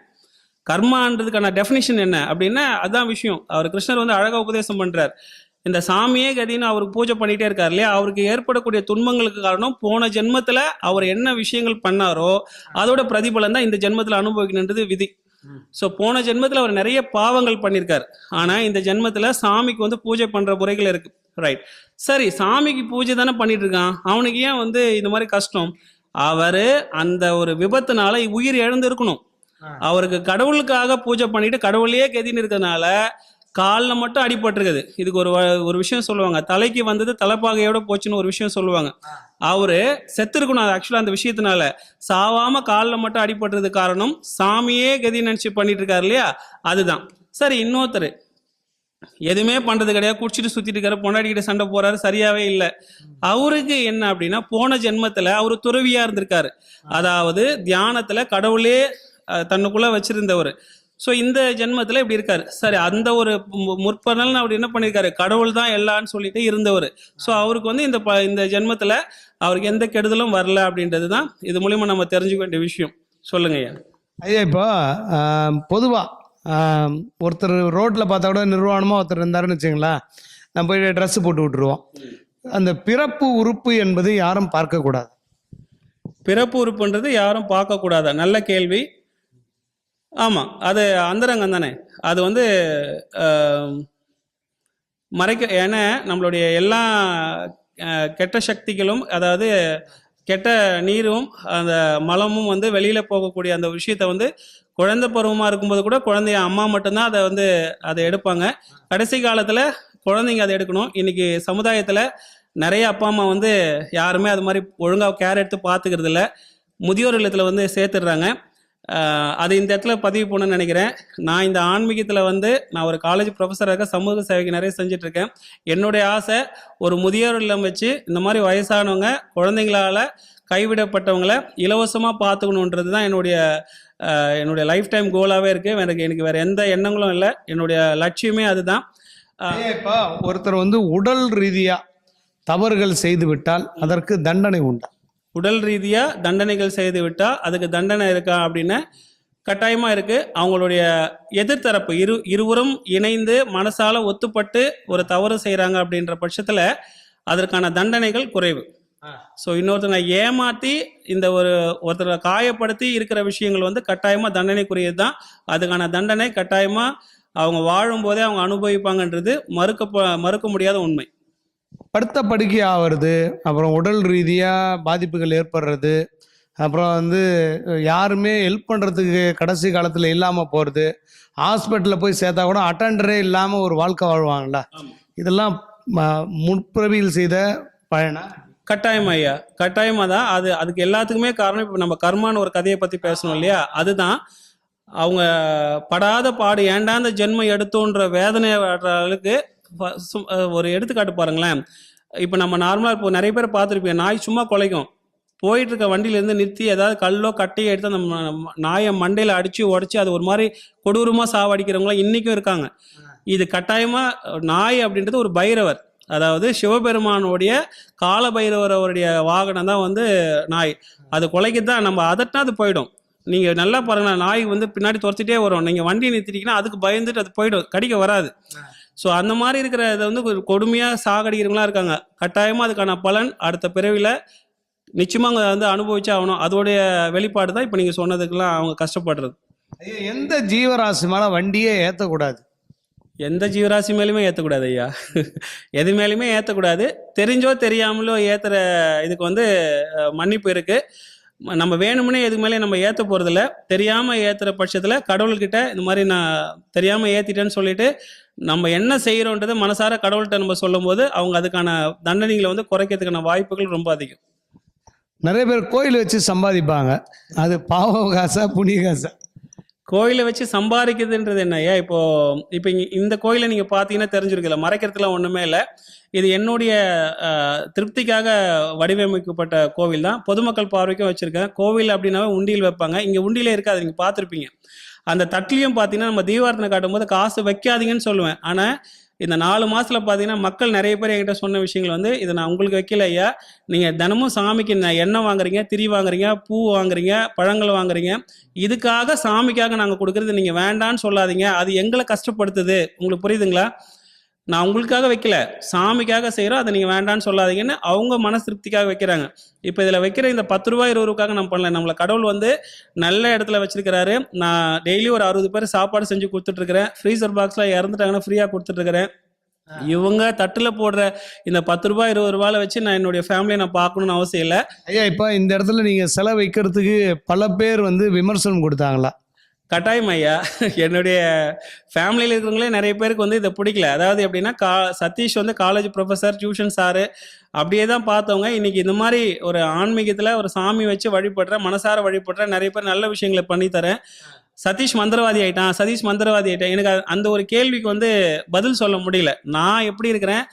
கர்மான்றதுக்கான டெஃபினிஷன் என்ன அப்படின்னா அதான் விஷயம். அவர் கிருஷ்ணர் வந்து அழகாக உபதேசம் பண்ணுறார். இந்த சாமியே கதின்னு அவருக்கு பூஜை பண்ணிகிட்டே இருக்கார் இல்லையா, அவருக்கு ஏற்படக்கூடிய துன்பங்களுக்கு காரணம் போன ஜென்மத்தில் அவர் என்ன விஷயங்கள் பண்ணாரோ அதோட பிரதிபலன் தான் இந்த ஜென்மத்தில் அனுபவிக்கணுன்றது விதி. ஸோ போன ஜென்மத்தில் அவர் நிறைய பாவங்கள் பண்ணியிருக்கார், ஆனால் இந்த ஜென்மத்தில் சாமிக்கு வந்து பூஜை பண்ணுற முறைகள் இருக்குது. ரைட், சரி, சாமிக்கு பூஜை தானே பண்ணிட்டு இருக்கான், அவனுக்கு ஏன் வந்து இந்த மாதிரி கஷ்டம்? அவரு அந்த ஒரு விபத்துனால உயிர் இழந்து இருக்கணும். அவருக்கு கடவுளுக்காக பூஜை பண்ணிட்டு கடவுளையே கெதின்னு இருக்கிறதுனால காலில் மட்டும் அடிபட்டிருக்குது. இதுக்கு ஒரு விஷயம் சொல்லுவாங்க, தலைக்கு வந்தது தலைப்பாகையோட போச்சுன்னு ஒரு விஷயம் சொல்லுவாங்க. அவரு செத்துருக்கணும் ஆக்சுவலா அந்த விஷயத்தினால. சாவாம காலில் மட்டும் அடிபட்டுறது காரணம் சாமியே கதி நினைச்சு பண்ணிட்டு இருக்காரு இல்லையா, அதுதான். சரி, இன்னொருத்தர் எதுவுமே பண்றது கிடையாது, குடிச்சிட்டு சுத்திட்டு இருக்காரு, பொண்டாடிக்கிட்ட சண்டை போறாரு, சரியாவே இல்லை. அவருக்கு என்ன அப்படின்னா, போன ஜென்மத்துல அவரு துறவியா இருந்திருக்காரு. அதாவது தியானத்துல கடவுளே தன்னுக்குள்ள வச்சிருந்தவர். ஸோ இந்த ஜென்மத்தில் இப்படி இருக்காரு. சரி, அந்த ஒரு முற்பனல் அவர் என்ன பண்ணியிருக்காரு, கடவுள் தான் எல்லான்னு சொல்லிட்டு இருந்தவர். ஸோ அவருக்கு வந்து இந்த ஜென்மத்தில் அவருக்கு எந்த கெடுதலும் வரல அப்படின்றது தான் இது மூலிமா நம்ம தெரிஞ்சுக்க வேண்டிய விஷயம். சொல்லுங்க ஐயா. ஐயா, இப்போ பொதுவாக ஒருத்தர் ரோட்டில் பார்த்தா கூட நிர்வாணமாக ஒருத்தர் இருந்தாருன்னு வச்சுங்களேன், நம்ம போய் ட்ரெஸ்ஸு போட்டு விட்டுருவோம். அந்த பிறப்பு உறுப்பு என்பது யாரும் பார்க்கக்கூடாது. பிறப்பு உறுப்புன்றது யாரும் பார்க்கக்கூடாதா? நல்ல கேள்வி. ஆமாம், அது அந்தரங்கம் தானே. அது வந்து ஏன்னா நம்மளுடைய எல்லா கெட்ட சக்திகளும், அதாவது கெட்ட நீரும் அந்த மலமும் வந்து வெளியில் போகக்கூடிய அந்த விஷயத்தை வந்து குழந்தை பருவமாக இருக்கும்போது கூட குழந்தைய அம்மா மட்டும்தான் அதை எடுப்பாங்க. கடைசி காலத்தில் குழந்தைங்க அதை எடுக்கணும். இன்னைக்கு சமுதாயத்தில் நிறைய அப்பா அம்மா வந்து யாருமே அது மாதிரி ஒழுங்காக கேர் எடுத்து பார்த்துக்கிறது இல்லை. முதியோர் இல்லத்தில் வந்து சேர்த்துடுறாங்க. அது இந்த இடத்துல பதிவு பண்ணணும்னு நினைக்கிறேன். நான் இந்த ஆன்மீகத்தில் வந்து நான் ஒரு காலேஜ் ப்ரொஃபஸராக சமூக சேவைக்கு நிறைய செஞ்சிட்ருக்கேன். என்னுடைய ஆசை ஒரு முதியோர் இல்லம் வச்சு இந்த மாதிரி வயசானவங்க குழந்தைங்களால் கைவிடப்பட்டவங்களை இலவசமாக பார்த்துக்கணுன்றது தான் என்னுடைய லைஃப் டைம் கோலாகவே இருக்குது. எனக்கு வேறு எந்த எண்ணங்களும் இல்லை. என்னுடைய லட்சியமே அதுதான். இப்போ ஒருத்தர் வந்து உடல் ரீதியாக தவறுகள் செய்து விட்டால் அதற்கு தண்டனை உண்டா? உடல் ரீதியாக தண்டனைகள் செய்து விட்டால் அதுக்கு தண்டனை இருக்கா அப்படின்னா கட்டாயமாக இருக்குது. அவங்களுடைய எதிர்த்தரப்பு இருவரும் இணைந்து மனசால் ஒத்துப்பட்டு ஒரு தவறு செய்கிறாங்க அப்படின்ற பட்சத்தில் அதற்கான தண்டனைகள் குறைவு. ஸோ இன்னொருத்தங்க ஏமாற்றி ஒருத்தரை காயப்படுத்தி இருக்கிற விஷயங்கள் வந்து கட்டாயமாக தண்டனைக்குரியது தான். அதுக்கான தண்டனை கட்டாயமாக அவங்க வாழும்போதே அவங்க அனுபவிப்பாங்கன்றது மறுக்க முடியாத உண்மை. படுத்த படுக்கை ஆகிறது, அப்புறம் உடல் ரீதியாக பாதிப்புகள் ஏற்படுறது, அப்புறம் வந்து யாருமே ஹெல்ப் பண்ணுறதுக்கு கடைசி காலத்தில் இல்லாமல் போகிறது, ஹாஸ்பிட்டலில் போய் சேர்த்தா கூட அட்டெண்டரே இல்லாமல் ஒரு வாழ்க்கை வாழ்வாங்களா, இதெல்லாம் முற்பிறவியில் செய்த பயனா? கட்டாயம் ஐயா, கட்டாயமாக தான். அதுக்கு எல்லாத்துக்குமே காரணம் இப்போ நம்ம கர்மான்னு ஒரு கதையை பற்றி பேசணும் இல்லையா, அதுதான். அவங்க படாத பாடு ஏண்டா அந்த ஜென்மம் எடுத்தோன்ற வேதனை அளவுக்கு ஒரு எடுத்துக்காட்டு பாருங்களேன். இப்போ நம்ம நார்மலாக இப்போ நிறைய பேர் பார்த்துருப்பீங்க, நாய் சும்மா குலைக்கும், போயிட்டு இருக்க வண்டியிலேருந்து நிறுத்தி ஏதாவது கல்லோ கட்டையோ எடுத்து அந்த நாயை மண்டையில் அடித்து உடச்சி அது ஒரு மாதிரி கொடூரமாக சாவடிக்கிறவங்களாம் இன்றைக்கும் இருக்காங்க. இது கட்டாயமாக நாய் அப்படின்றது ஒரு பைரவர், அதாவது சிவபெருமானுடைய கால பைரவருடைய வாகனம் தான் வந்து நாய். அது கொலைக்கு தான் நம்ம அதட்டினா அது போயிடும். நீங்கள் நல்லா பாருங்களேன், நாய் வந்து பின்னாடி துரத்திட்டே வரும், நீங்கள் வண்டியை நிறுத்திட்டீங்கன்னா அதுக்கு பயந்துட்டு அது போயிடும், கடிக்க வராது. ஸோ அந்த மாதிரி இருக்கிற இதை வந்து கொடுமையாக சாகடிக்கிறவங்களாம் இருக்காங்க. கட்டாயமாக அதுக்கான பலன் அடுத்த பிறவியில் நிச்சயமாக அவங்க வந்து அனுபவிச்சு ஆகணும். அதோடைய வெளிப்பாடு தான் இப்போ நீங்கள் சொன்னதுக்கெல்லாம் அவங்க கஷ்டப்படுறது. எந்த ஜீவராசி மேலே வண்டியே ஏற்றக்கூடாது? எந்த ஜீவராசி மேலுமே ஏற்றக்கூடாது ஐயா, எது மேலுமே ஏற்றக்கூடாது. தெரிஞ்சோ தெரியாமலோ ஏற்றுற இதுக்கு வந்து மன்னிப்பு இருக்குது. நம்ம வேணும்னே எதுக்கு மேலே நம்ம ஏற்ற போகிறதில்ல. தெரியாமல் ஏற்றுற பட்சத்தில் கடவுள்கிட்ட இந்த மாதிரி நான் தெரியாமல் ஏற்றிட்டேன்னு சொல்லிட்டு நம்ம என்ன செய்கிறோன்றது மனசார கடவுள்கிட்ட நம்ம சொல்லும் போது அவங்க அதுக்கான தண்டனைகளை வந்து குறைக்கிறதுக்கான வாய்ப்புகள் ரொம்ப அதிகம். நிறைய பேர் கோயில் வச்சு சம்பாதிப்பாங்க, அது பாவ காசா புண்ணிய காசா? கோயிலை வச்சு சம்பாதிக்கிறதுன்றது என்னையா, இப்போ இந்த கோயிலை நீங்கள் பார்த்தீங்கன்னா தெரிஞ்சிருக்கல, மறைக்கிறதுலாம் ஒன்றுமே இல்லை. இது என்னுடைய திருப்திக்காக வடிவமைக்கப்பட்ட கோவில் தான். பொதுமக்கள் பார்வைக்கும் வச்சுருக்கேன். கோவில் அப்படின்னாவே உண்டியல் வைப்பாங்க, இங்கே உண்டியிலே இருக்காது, நீங்கள் பார்த்துருப்பீங்க. அந்த தட்லியும் பார்த்தீங்கன்னா நம்ம தீபார்த்தனை காட்டும்போது காசு வைக்காதீங்கன்னு சொல்லுவேன். ஆனால் இந்த 4 மாதத்தில் பார்த்தீங்கன்னா மக்கள் நிறைய பேர் என்கிட்ட சொன்ன விஷயங்கள் வந்து, இதை நான் உங்களுக்கு வைக்கல ஐயா, நீங்கள் தினமும் சாமிக்கு எண்ணெய் வாங்குறீங்க, திரி வாங்குறீங்க, பூ வாங்குறீங்க, பழங்கள் வாங்குறீங்க, இதுக்காக சாமிக்காக நாங்கள் கொடுக்குறது நீங்கள் வேண்டான்னு சொல்லாதீங்க, அது எங்களை கஷ்டப்படுத்துது. உங்களுக்கு புரியுதுங்களா? நான் உங்களுக்காக வைக்கல, சாமிக்காக செய்கிறோம், அதை நீங்கள் வேண்டான்னு சொல்லாதீங்கன்னு அவங்க மன திருப்திக்காக வைக்கிறாங்க. இப்போ இதில் வைக்கிற இந்த 10 ரூபா 20 ரூபாய்க்காக நம்ம பண்ணல. நம்மளை கடவுள் வந்து நல்ல இடத்துல வச்சிருக்கிறாரு. நான் டெய்லி ஒரு 60 பேர் சாப்பாடு செஞ்சு கொடுத்துட்ருக்கிறேன். ஃப்ரீசர் பாக்ஸில் இறந்துட்டாங்கன்னா ஃப்ரீயாக கொடுத்துட்ருக்கிறேன். இவங்க தட்டில் போடுற இந்த 10 ரூபாய் 20 ரூபாயில வச்சு நான் என்னுடைய ஃபேமிலியை நான் பார்க்கணும்னு அவசியம் இல்லை. ஐயா இப்போ இந்த இடத்துல நீங்கள் செலவு வைக்கிறதுக்கு பல பேர் வந்து விமர்சனம் கொடுத்தாங்களா? கட்டாயம் ஐயா. என்னுடைய ஃபேமிலியில் இருக்கிறவங்களே நிறைய பேருக்கு வந்து இதை பிடிக்கல. அதாவது எப்படின்னா சதீஷ் வந்து காலேஜ் ப்ரொஃபஸர், டியூஷன் சாரு அப்படியே தான் பார்த்தவங்க. இன்னைக்கு இந்த மாதிரி ஒரு ஆன்மீகத்தில் ஒரு சாமி வச்சு வழிபடுற, மனசார வழிபடுற நிறைய பேர் நல்ல விஷயங்களை பண்ணித்தரேன். சதீஷ் மந்திரவாதி ஆயிட்டான், சதீஷ் மந்திரவாதி ஆயிட்டான். எனக்கு அந்த ஒரு கேள்விக்கு வந்து பதில் சொல்ல முடியல. நான் எப்படி இருக்கிறேன்,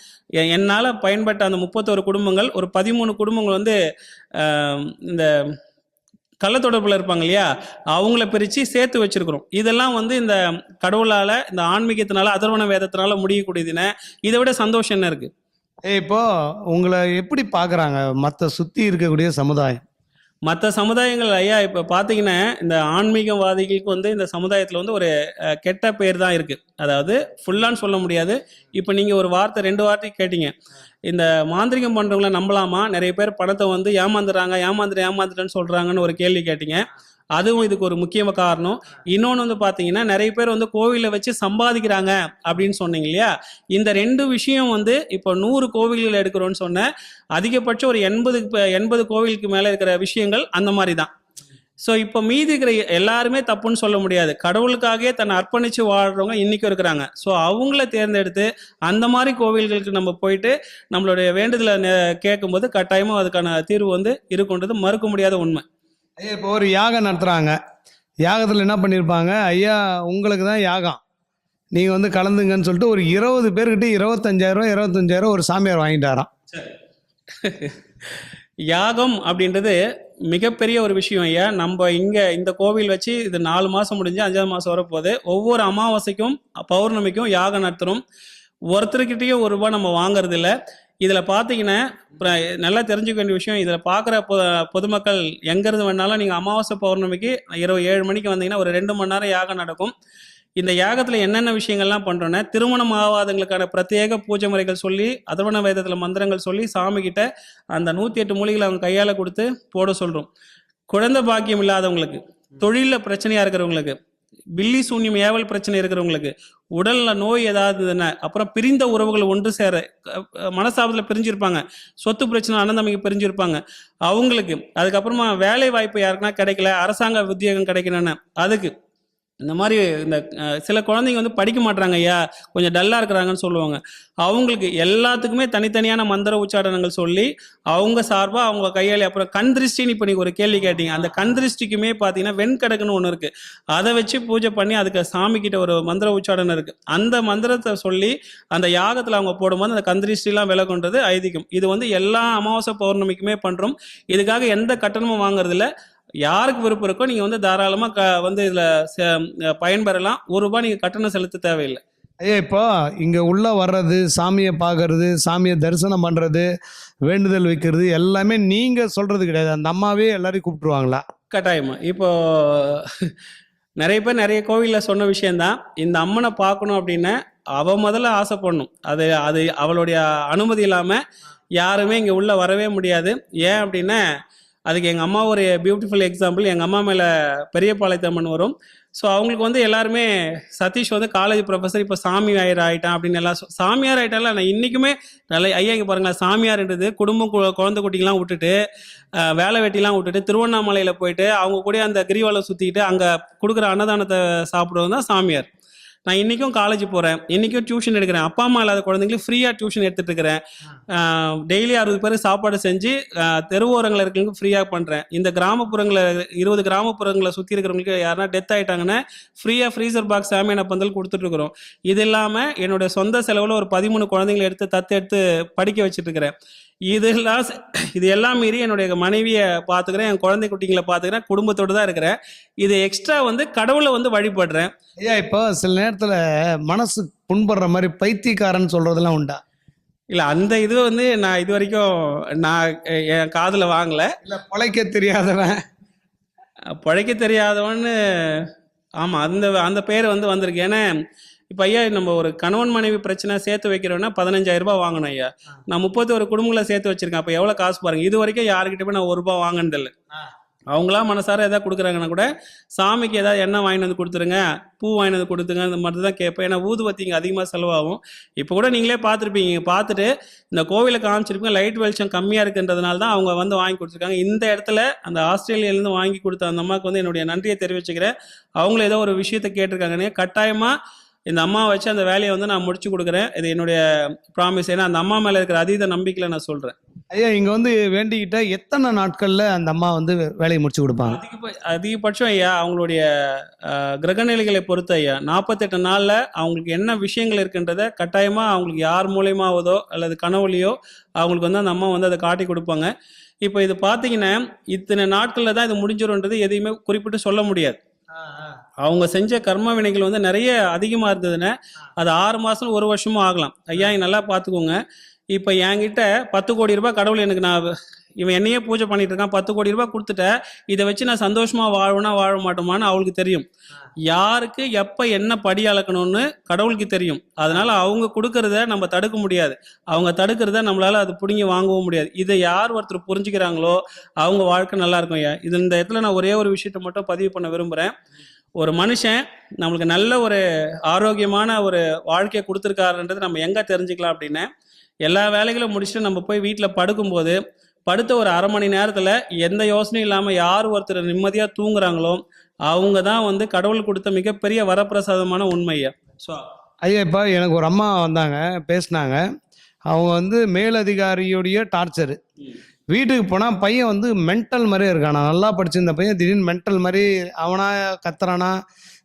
என்னால் பயன்பட்ட அந்த 31 குடும்பங்கள், ஒரு 13 குடும்பங்கள் வந்து இந்த கள்ள தொடர்பில் இருப்பாங்க இல்லையா, அவங்கள பிரித்து சேர்த்து வச்சிருக்கிறோம். இதெல்லாம் வந்து இந்த கடவுளால், இந்த ஆன்மீகத்தினால, அதர்வண வேதத்தினால முடியக்கூடியதுன்னு இதை விட சந்தோஷம் என்ன இருக்குது? இப்போ உங்களை எப்படி பார்க்குறாங்க மற்ற சுற்றி இருக்கக்கூடிய சமுதாயம்? மற்ற சமுதாயங்கள் ஐயா இப்போ பார்த்தீங்கன்னா இந்த ஆன்மீகவாதிகளுக்கு வந்து இந்த சமுதாயத்தில் வந்து ஒரு கெட்ட பேர் தான் இருக்குது. அதாவது ஃபுல்லான்னு சொல்ல முடியாது. இப்போ நீங்கள் ஒரு வார்த்தை 2 வார்த்தை கேட்டீங்க, இந்த மாந்திரிகம் பண்ணுறவங்கள நம்பலாமா, நிறைய பேர் பணத்தை வந்து ஏமாந்துட்டேன்னு சொல்கிறாங்கன்னு ஒரு கேள்வி கேட்டீங்க. அதுவும் இதுக்கு ஒரு முக்கிய காரணம். இன்னொன்று வந்து பார்த்தீங்கன்னா நிறைய பேர் வந்து கோவிலை வச்சு சம்பாதிக்கிறாங்க அப்படின்னு சொன்னீங்க இல்லையா, இந்த 2 விஷயம் வந்து இப்போ 100 கோவில்கள் எடுக்கிறோன்னு சொன்னேன், அதிகபட்சம் ஒரு 80 கோவிலுக்கு மேலே இருக்கிற விஷயங்கள் அந்த மாதிரி தான். ஸோ இப்போ மீதி இருக்கிற எல்லாருமே தப்புன்னு சொல்ல முடியாது. கடவுளுக்காகவே தன்னை அர்ப்பணித்து வாழ்கிறவங்க இன்றைக்கும் இருக்கிறாங்க. ஸோ அவங்கள தேர்ந்தெடுத்து அந்த மாதிரி கோவில்களுக்கு நம்ம போயிட்டு நம்மளுடைய வேண்டுதலை கேட்கும்போது கட்டாயமாக அதுக்கான தீர்வு வந்து இருக்குன்றது மறுக்க முடியாத உண்மை. ஐயா இப்போ ஒரு யாகம் நடத்துகிறாங்க, யாகத்தில் என்ன பண்ணியிருப்பாங்க, ஐயா உங்களுக்கு தான் யாகம், நீங்கள் வந்து கலந்துங்கன்னு சொல்லிட்டு ஒரு 20 பேர்கிட்ட 25,000 ஒரு சாமியார் வாங்கிட்டாராம். யாகம் அப்படின்றது மிகப்பெரிய ஒரு விஷயம் ஐயா. நம்ம இங்கே இந்த கோவில் வச்சு இது 4 மாதம் முடிஞ்சு 5ஆவது மாதம் வரப்போகுது. ஒவ்வொரு அமாவாசைக்கும் பௌர்ணமிக்கும் யாகம் நடத்துகிறோம். ஒருத்தருக்கிட்டையும் ₹1 நம்ம வாங்குறது இல்லை. இதில் பார்த்தீங்கன்னா நல்லா தெரிஞ்சுக்க வேண்டிய விஷயம், இதில் பார்க்குற பொதுமக்கள் எங்கேருந்து வேணாலும் நீங்கள் அமாவாசை பௌர்ணமிக்கு இரவு 7 மணிக்கு வந்தீங்கன்னா ஒரு 2 மணி நேரம் யாகம் நடக்கும். இந்த யாகத்தில் என்னென்ன விஷயங்கள்லாம் பண்ணுறோன்னா, திருமணம் ஆகாதவங்களுக்கான பிரத்யேக பூஜை முறைகள் சொல்லி, அதர்வண வேதத்தில் மந்திரங்கள் சொல்லி, சாமிக்கிட்ட அந்த 108 மூலிகளை அவங்க கையால் கொடுத்து போட சொல்கிறோம். குழந்தை பாக்கியம் இல்லாதவங்களுக்கு, தொழிலில் பிரச்சனையாக இருக்கிறவங்களுக்கு, பில்லி சூன்யம் ஏவல் பிரச்சனை இருக்கிறவங்களுக்கு, உடல்ல நோய் ஏதாவது, அப்புறம் பிரிந்த உறவுகள் ஒன்று சேர, மனசாபத்தில் பிரிஞ்சிருப்பாங்க, சொத்து பிரச்சனை அனந்தமிக்கு பிரிஞ்சிருப்பாங்க அவங்களுக்கு, அதுக்கப்புறமா வேலை வாய்ப்பு யாருக்குன்னா கிடைக்கல, அரசாங்க உத்தியோகம் கிடைக்கணும்னு அதுக்கு, இந்த மாதிரி இந்த சில குழந்தைங்க வந்து படிக்க மாட்டாங்க ஐயா, கொஞ்சம் டல்லாக இருக்கிறாங்கன்னு சொல்லுவாங்க. அவங்களுக்கு எல்லாத்துக்குமே தனித்தனியான மந்திர உச்சாரணங்கள் சொல்லி அவங்க சார்பாக அவங்க கையாளி. அப்புறம் கண் திருஷ்டின்னு இப்போ நீங்கள் ஒரு கேள்வி கேட்டீங்க, அந்த கண் திருஷ்டிக்குமே பார்த்தீங்கன்னா வெண்கடக்குன்னு ஒன்று இருக்குது, அதை வச்சு பூஜை பண்ணி அதுக்கு சாமிக்கிட்ட ஒரு மந்திர உச்சாரணம் இருக்குது. அந்த மந்திரத்தை சொல்லி அந்த யாகத்தில் அவங்க போடும்போது அந்த கண் திருஷ்டிலாம் விலகுன்றது ஐதீகம். இது வந்து எல்லா அமாவாசை பௌர்ணமிக்குமே பண்ணுறோம். இதுக்காக எந்த கட்டணமும் வாங்குறதில்ல. யாருக்கு விருப்பம் இருக்கோ நீங்கள் வந்து தாராளமாக வந்து இதில் பயன்பெறலாம். ₹1 நீங்கள் கட்டணம் செலுத்த தேவையில்லை. ஐயா இப்போ இங்கே உள்ளே வர்றது, சாமியை பார்க்கறது, சாமியை தரிசனம் பண்ணுறது, வேண்டுதல் வைக்கிறது எல்லாமே நீங்கள் சொல்கிறது கிடையாது, அந்த அம்மாவே எல்லாரையும் கூப்பிட்டுருவாங்களா? கட்டாயமா. இப்போ நிறைய பேர் நிறைய கோவிலில் சொன்ன விஷயந்தான், இந்த அம்மனை பார்க்கணும் அப்படின்னு அவள் முதல்ல ஆசைப்படணும். அது அவளுடைய அனுமதி இல்லாமல் யாருமே இங்கே உள்ளே வரவே முடியாது. ஏன் அப்படின்னா அதுக்கு எங்கள் அம்மா ஒரு பியூட்டிஃபுல் எக்ஸாம்பிள். எங்கள் அம்மா மேலே பெரியபாளையத்தம்மன் வரும். ஸோ அவங்களுக்கு வந்து எல்லாருமே சதீஷ் வந்து காலேஜ் ப்ரொஃபஸர், இப்போ சாமியார் ஆகிட்டான் அப்படின்னு எல்லாம் சாமியார் ஆகிட்டால. நான் இன்றைக்குமே நல்ல ஐயா இங்கே பாருங்களேன், சாமியார்ன்றது குடும்பம் குழந்தை குட்டிங்கெலாம் விட்டுட்டு, வேலை வெட்டிலாம் விட்டுட்டு, திருவண்ணாமலையில் போயிட்டு அவங்க கூட அந்த கிரிவலம் சுற்றிக்கிட்டு அங்கே கொடுக்குற அன்னதானத்தை சாப்பிடுவது தான் சாமியார். நான் இன்றைக்கும் காலேஜ் போகிறேன், இன்றைக்கும் டியூஷன் எடுக்கிறேன், அப்பா அம்மா இல்லாத குழந்தைங்களுக்கு ஃப்ரீயாக டியூஷன் எடுத்துகிட்டு இருக்கிறேன். டெய்லி 60 பேர் சாப்பாடு செஞ்சு தெருவோரங்களில் இருக்கிறவங்களுக்கு ஃப்ரீயாக பண்ணுறேன். இந்த கிராமப்புறங்களில் 20 கிராமப்புறங்களை சுற்றி இருக்கிறவங்களுக்கு யாருன்னா டெத் ஆகிட்டாங்கன்னா ஃப்ரீயாக ஃப்ரீசர் பாக்ஸ் சாமியான பந்தல் கொடுத்துட்ருக்குறோம். இது இல்லாமல் என்னுடைய சொந்த செலவில் ஒரு 13 குழந்தைங்களை எடுத்து படிக்க வச்சுட்ருக்கிறேன். இது எல்லாம் மீறி என்னுடைய மனைவியை பார்த்துக்கிறேன், என் குழந்தை குட்டிங்களை பார்த்துக்கிறேன், குடும்பத்தோடு தான் இருக்கிறேன். இது எக்ஸ்ட்ரா வந்து கடவுளை வந்து வழிபடுறேன். ஐயா இப்போ சில நேரத்தில் மனசு புண்படுற மாதிரி பைத்தியக்காரன் சொல்கிறதெல்லாம் உண்டா? இல்லை, அந்த இது வந்து நான் இது வரைக்கும் என் காதில் வாங்கலை. இல்லை பழைக்க தெரியாதவன்னு ஆமாம், அந்த பேர் வந்து வந்திருக்கு. ஏன்னா இப்போ ஐயா நம்ம ஒரு கணவன் மனைவி பிரச்சனை சேர்த்து வைக்கிறோன்னா ₹15,000 வாங்கணும் ஐயா. நான் 31 குடும்பங்களை சேர்த்து வச்சிருக்கேன். அப்போ எவ்வளோ காசு பாருங்க. இது வரைக்கும் யாருக்கிட்டே நான் ₹1 வாங்கினதில்லை. அவங்களா மனசார எதாவது கொடுக்குறாங்கன்னா கூட சாமிக்கு ஏதாவது எண்ணெய் வாங்கிட்டு வந்து கொடுத்துருங்க, பூ வாங்கிட்டு வந்து கொடுத்துங்க, இந்த மாதிரி தான் கேட்பேன். ஏன்னா ஊதுபத்தி இங்கே அதிகமாக செலவாகும். இப்போ கூட நீங்களே பார்த்துருப்பீங்க, பார்த்துட்டு இந்த கோவிலை காமிச்சிருப்பீங்க, லைட் வெளிச்சம் கம்மியாக இருக்குன்றதுனால தான் அவங்க வந்து வாங்கி கொடுத்துருக்காங்க. இந்த இடத்துல அந்த ஆஸ்திரேலியாவிலேருந்து வாங்கி கொடுத்த அந்த அம்மாவுக்கு வந்து என்னுடைய நன்றியை தெரிவிச்சுக்கிறேன். அவங்களும் ஏதோ ஒரு விஷயத்தை கேட்டிருக்காங்கன்னே கட்டாயமாக இந்த அம்மாவை வச்சு அந்த வேலையை வந்து நான் முடிச்சு கொடுக்குறேன். இது என்னுடைய ப்ராமிஸ். ஏன்னா அந்த அம்மா மேலே இருக்கிற அதீத நம்பிக்கையில் நான் சொல்கிறேன். ஐயா இங்கே வந்து வேண்டிக்கிட்ட எத்தனை நாட்களில் அந்த அம்மா வந்து வேலையை முடிச்சு கொடுப்பாங்க? அதிகபட்சம் ஐயா அவங்களுடைய கிரகநிலைகளை பொறுத்து ஐயா 48 நாளில் அவங்களுக்கு என்ன விஷயங்கள் இருக்குன்றதை கட்டாயமாக அவங்களுக்கு யார் மூலியமாவதோ அல்லது கனவுலையோ அவங்களுக்கு வந்து அந்த அம்மா வந்து அதை காட்டி கொடுப்பாங்க. இப்போ இது பார்த்தீங்கன்னா இத்தனை நாட்களில் தான் இது முடிஞ்சிடும்ன்றது எதையுமே குறிப்பிட்டு சொல்ல முடியாது. அவங்க செஞ்ச கர்ம வினைகள் வந்து நிறைய அதிகமாக இருந்ததுன்னா அது 6 மாதம் 1 வருஷமும் ஆகலாம். ஐயா நல்லா பார்த்துக்கோங்க. இப்போ என்கிட்ட 10 கோடி ரூபாய் கடவுள் எனக்கு இவன் என்னையே பூஜை பண்ணிட்டு இருக்கான், 10 கோடி ரூபாய் கொடுத்துட்ட, இதை வச்சு நான் சந்தோஷமா வாழணும்னா வாழ மாட்டோமான்னு அவளுக்கு தெரியும். யாருக்கு எப்போ என்ன படி அளக்கணும்னு கடவுளுக்கு தெரியும். அதனால அவங்க கொடுக்கறத நம்ம தடுக்க முடியாது, அவங்க தடுக்கிறத நம்மளால அது பிடுங்கி வாங்கவும் முடியாது. இதை யார் ஒருத்தர் புரிஞ்சுக்கிறாங்களோ அவங்க வாழ்க்கை நல்லா இருக்கும். ஐயா இது இந்த இடத்துல நான் ஒரே ஒரு விஷயத்தை மட்டும் பதிவு பண்ண விரும்புகிறேன். ஒரு மனுஷன் நம்மளுக்கு நல்ல ஒரு ஆரோக்கியமான ஒரு வாழ்க்கையை கொடுத்துருக்காருன்றது நம்ம எங்கே தெரிஞ்சுக்கலாம் அப்படின்னா, எல்லா வேலைகளும் முடிச்சுட்டு நம்ம போய் வீட்டில் படுக்கும்போது படுத்த ஒரு அரை மணி நேரத்தில் எந்த யோசனையும் இல்லாமல் யார் ஒருத்தர் நிம்மதியாக தூங்குறாங்களோ அவங்க தான் வந்து கடவுள் கொடுத்த மிகப்பெரிய வரப்பிரசாதமான உண்மையா. ஸோ ஐயா இப்போ எனக்கு ஒரு அம்மா வந்தாங்க, பேசினாங்க. அவங்க வந்து மேலதிகாரியுடைய டார்ச்சரு. வீட்டுக்கு போனால் பையன் வந்து மென்டல் மாதிரியே இருக்கானா, நல்லா படிச்சிருந்த பையன் திடீர்னு மென்டல் மாதிரி அவனா கத்துறானா,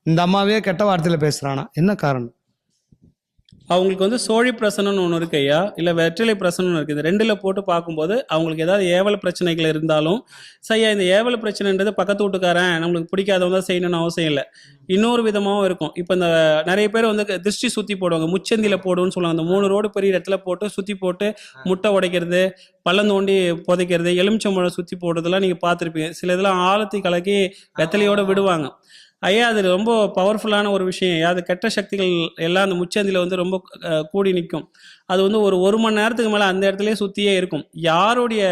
இந்த அம்மாவே கெட்ட வார்த்தையில் பேசுகிறானா, என்ன காரணம்? அவங்களுக்கு வந்து சோழி பிரசனம்னு ஒன்று இருக்கு ஐயா, இல்லை வெற்றிலை பிரசனம்னு இருக்குது. இது ரெண்டில் போட்டு பார்க்கும்போது அவங்களுக்கு ஏதாவது ஏவல பிரச்சனைகள் இருந்தாலும் சரியா, இந்த ஏவல பிரச்சனைன்றது பக்கத்து வீட்டுக்காரன் நம்மளுக்கு பிடிக்காதவங்க தான் செய்யணும்னு அவசியம் இல்லை. இன்னொரு விதமாகவும் இருக்கும். இப்போ இந்த நிறைய பேர் வந்து திருஷ்டி சுற்றி போடுவாங்க, முச்சந்தியில் போடுன்னு சொல்லுவாங்க. அந்த 3 ரோடு பெரிய இடத்துல போட்டு சுற்றி போட்டு முட்டை உடைக்கிறது, பள்ளம் தோண்டி புதைக்கிறது, எலுமிச்சம்பழம் சுற்றி போடுறதெல்லாம் நீங்கள் பார்த்துருப்பீங்க. சில இதெல்லாம் ஆழத்தி கலக்கி வெத்தலையோடு விடுவாங்க. ஐயா அது ரொம்ப பவர்ஃபுல்லான ஒரு விஷயம். அது கெட்ட சக்திகள் எல்லாம் அந்த முச்சந்தியில் வந்து ரொம்ப கூடி நிற்கும். அது வந்து ஒரு மணி நேரத்துக்கு மேலே அந்த இடத்துலயே சுற்றியே இருக்கும். யாருடைய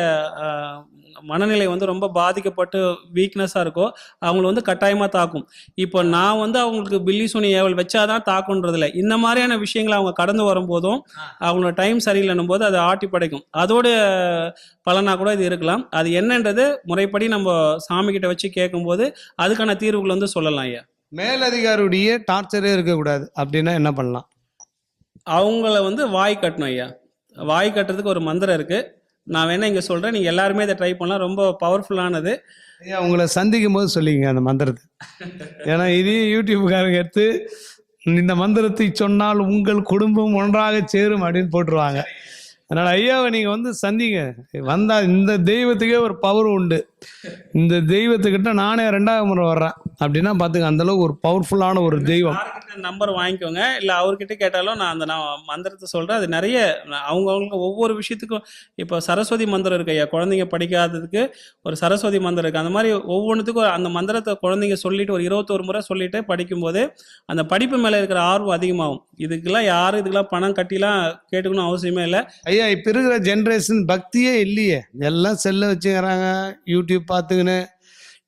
மனநிலை வந்து ரொம்ப பாதிக்கப்பட்டு வீக்னஸாக இருக்கோ அவங்கள வந்து கட்டாயமாக தாக்கும். இப்போ நான் வந்து அவங்களுக்கு பில்லி சூனி ஏவல் வச்சாதான் தாக்குன்றதில்ல, இந்த மாதிரியான விஷயங்களை அவங்க கடந்து வரும்போதும் அவங்களோட டைம் சரியில்லைன்னும் போது அதை ஆட்டி படைக்கும். அதோட பலனாக கூட இது இருக்கலாம். அது என்னன்றது முறைப்படி நம்ம சாமி கிட்ட வச்சு கேட்கும்போது அதுக்கான தீர்வுகள் வந்து சொல்லலாம். ஐயா மேலதிகாரியுடைய டார்ச்சரே இருக்கக்கூடாது அப்படின்னா என்ன பண்ணலாம்? அவங்கள வந்து வாய் கட்டணும். ஐயா வாய் கட்டுறதுக்கு ஒரு மந்திரம் இருக்குது, நான் வேணா இங்கே சொல்கிறேன், நீங்கள் எல்லாருமே இதை ட்ரை பண்ணலாம். ரொம்ப பவர்ஃபுல்லானது. ஐயா உங்களை சந்திக்கும் போது சொல்லிங்க அந்த மந்திரத்தை. ஏன்னா இதையும் யூடியூப்காரங்க எடுத்து இந்த மந்திரத்தை சொன்னால் உங்கள் குடும்பம் ஒன்றாக சேரும் அப்படின்னு போட்டுருவாங்க. அதனால் ஐயாவை நீங்கள் வந்து சந்திங்க. வந்தால் இந்த தெய்வத்துக்கே ஒரு பவர் உண்டு. இந்த தெய்வத்துக்கிட்ட நானே 2வது முறை வர்றேன் அப்படின்னா பார்த்துங்க, அந்தளவுக்கு ஒரு பவர்ஃபுல்லான ஒரு தெய்வம். நம்பர் வாங்கிக்கோங்க, இல்லை அவர்கிட்ட கேட்டாலும் நான் மந்திரத்தை சொல்கிறேன். அது நிறைய அவங்கவுங்க ஒவ்வொரு விஷயத்துக்கும். இப்போ சரஸ்வதி மந்திரம் இருக்கு ஐயா, குழந்தைங்க படிக்காததுக்கு ஒரு சரஸ்வதி மந்திரம் இருக்குது. அந்த மாதிரி ஒவ்வொன்றுத்துக்கும் அந்த மந்திரத்தை குழந்தைங்க சொல்லிட்டு ஒரு 21 முறை சொல்லிட்டு படிக்கும்போது அந்த படிப்பு மேலே இருக்கிற ஆர்வம் அதிகமாகும். இதுக்கெல்லாம் யாரும் இதுக்கெல்லாம் பணம் கட்டிலாம் கேட்டுக்கணும் அவசியமே இல்லை. ஐயா இப்போ இருக்கிற ஜென்ரேஷன் பக்தியே இல்லையே, எல்லாம் செல்லை வச்சுக்கிறாங்க, யூடியூப் பார்த்துக்கின்னு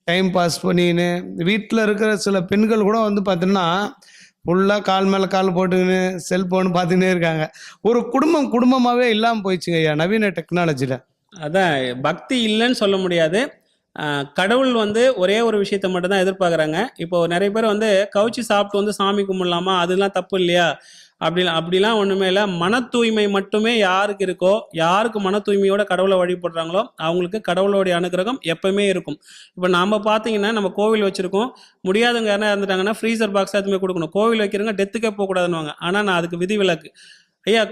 டைம் பாஸ் பண்ணிக்கின்னு. வீட்டில் இருக்கிற சில பெண்கள் கூட வந்து பார்த்தீங்கன்னா ஃபுல்லாக கால் மேலே கால் போட்டுக்கின்னு செல்ஃபோன் பார்த்துக்கினே இருக்காங்க. ஒரு குடும்பமாகவே இல்லாமல் போயிடுச்சுங்க ஐயா நவீன டெக்னாலஜியில். அதான் பக்தி இல்லைன்னு சொல்ல முடியாது. கடவுள் வந்து ஒரே ஒரு விஷயத்த மட்டும் தான் எதிர்பார்க்குறாங்க. இப்போ நிறைய பேர் வந்து கவுச்சி சாப்பிட்டு வந்து சாமி கும்பிடலாமா, அதெல்லாம் தப்பு இல்லையா, அப்படிலாம் ஒன்றுமே இல்லை. மன தூய்மை மட்டுமே யாருக்கு இருக்கோ, யாருக்கு மன தூய்மையோட கடவுளை வழிபடுறாங்களோ அவங்களுக்கு கடவுளோடைய அனுகிரகம் எப்பவுமே இருக்கும். இப்போ நாம் பார்த்தீங்கன்னா நம்ம கோவில் வச்சுருக்கோம், முடியாதவங்க யாரா இருந்துட்டாங்கன்னா ஃப்ரீசர் பாக்ஸ் எதுவுமே கொடுக்கணும். கோவில் வைக்கிறவங்க டெத்துக்கே போகக்கூடாதுன்னு. ஆனால் நான் அதுக்கு விதிவிலக்கு. ஐயா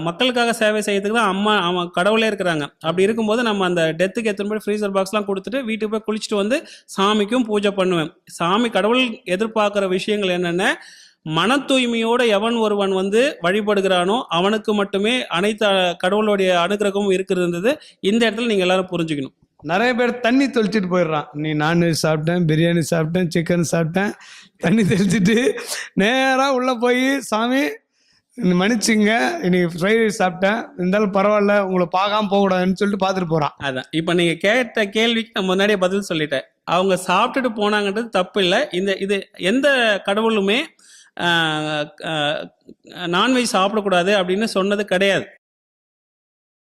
மக்களுக்காக சேவை செய்யறதுக்கு தான் அவன் கடவுளே இருக்கிறாங்க. அப்படி இருக்கும்போது நம்ம அந்த டெத்துக்கு எத்தனை போய் ஃப்ரீசர் பாக்ஸ்லாம் கொடுத்துட்டு வீட்டுக்கு போய் குளிச்சுட்டு வந்து சாமிக்கும் பூஜை பண்ணுவேன். சாமி கடவுள் எதிர்பார்க்குற விஷயங்கள் என்னென்ன, மன தூய்மையோட எவன் ஒருவன் வந்து வழிபடுகிறானோ அவனுக்கு மட்டுமே அனைத்து கடவுளுடைய அனுகிரகமும் இருக்கிறது. இந்த இடத்துல நீங்கள் எல்லாரும் புரிஞ்சுக்கணும். நிறைய பேர் தண்ணி தெளிச்சிட்டு போயிடுறான். நீ நான்வெஜ் சாப்பிட்டேன், பிரியாணி சாப்பிட்டேன், சிக்கன் சாப்பிட்டேன், தண்ணி தெளிச்சிட்டு நேராக உள்ளே போய் சாமி மன்னிச்சுங்க, இன்னைக்கு ஃப்ரைட் ரைஸ் சாப்பிட்டேன், இருந்தாலும் பரவாயில்ல, உங்களை பார்க்காம போகக்கூடாதுன்னு சொல்லிட்டு பார்த்துட்டு போகிறான். அதான் இப்போ நீங்க கேட்ட கேள்விக்கு நான் முன்னாடியே பதில் சொல்லிட்டேன். அவங்க சாப்பிட்டுட்டு போனாங்கன்றது தப்பு இல்லை. இது எந்த கடவுளுமே நான்வெஜ் சாப்பிடக்கூடாது அப்படின்னு சொன்னது கிடையாது.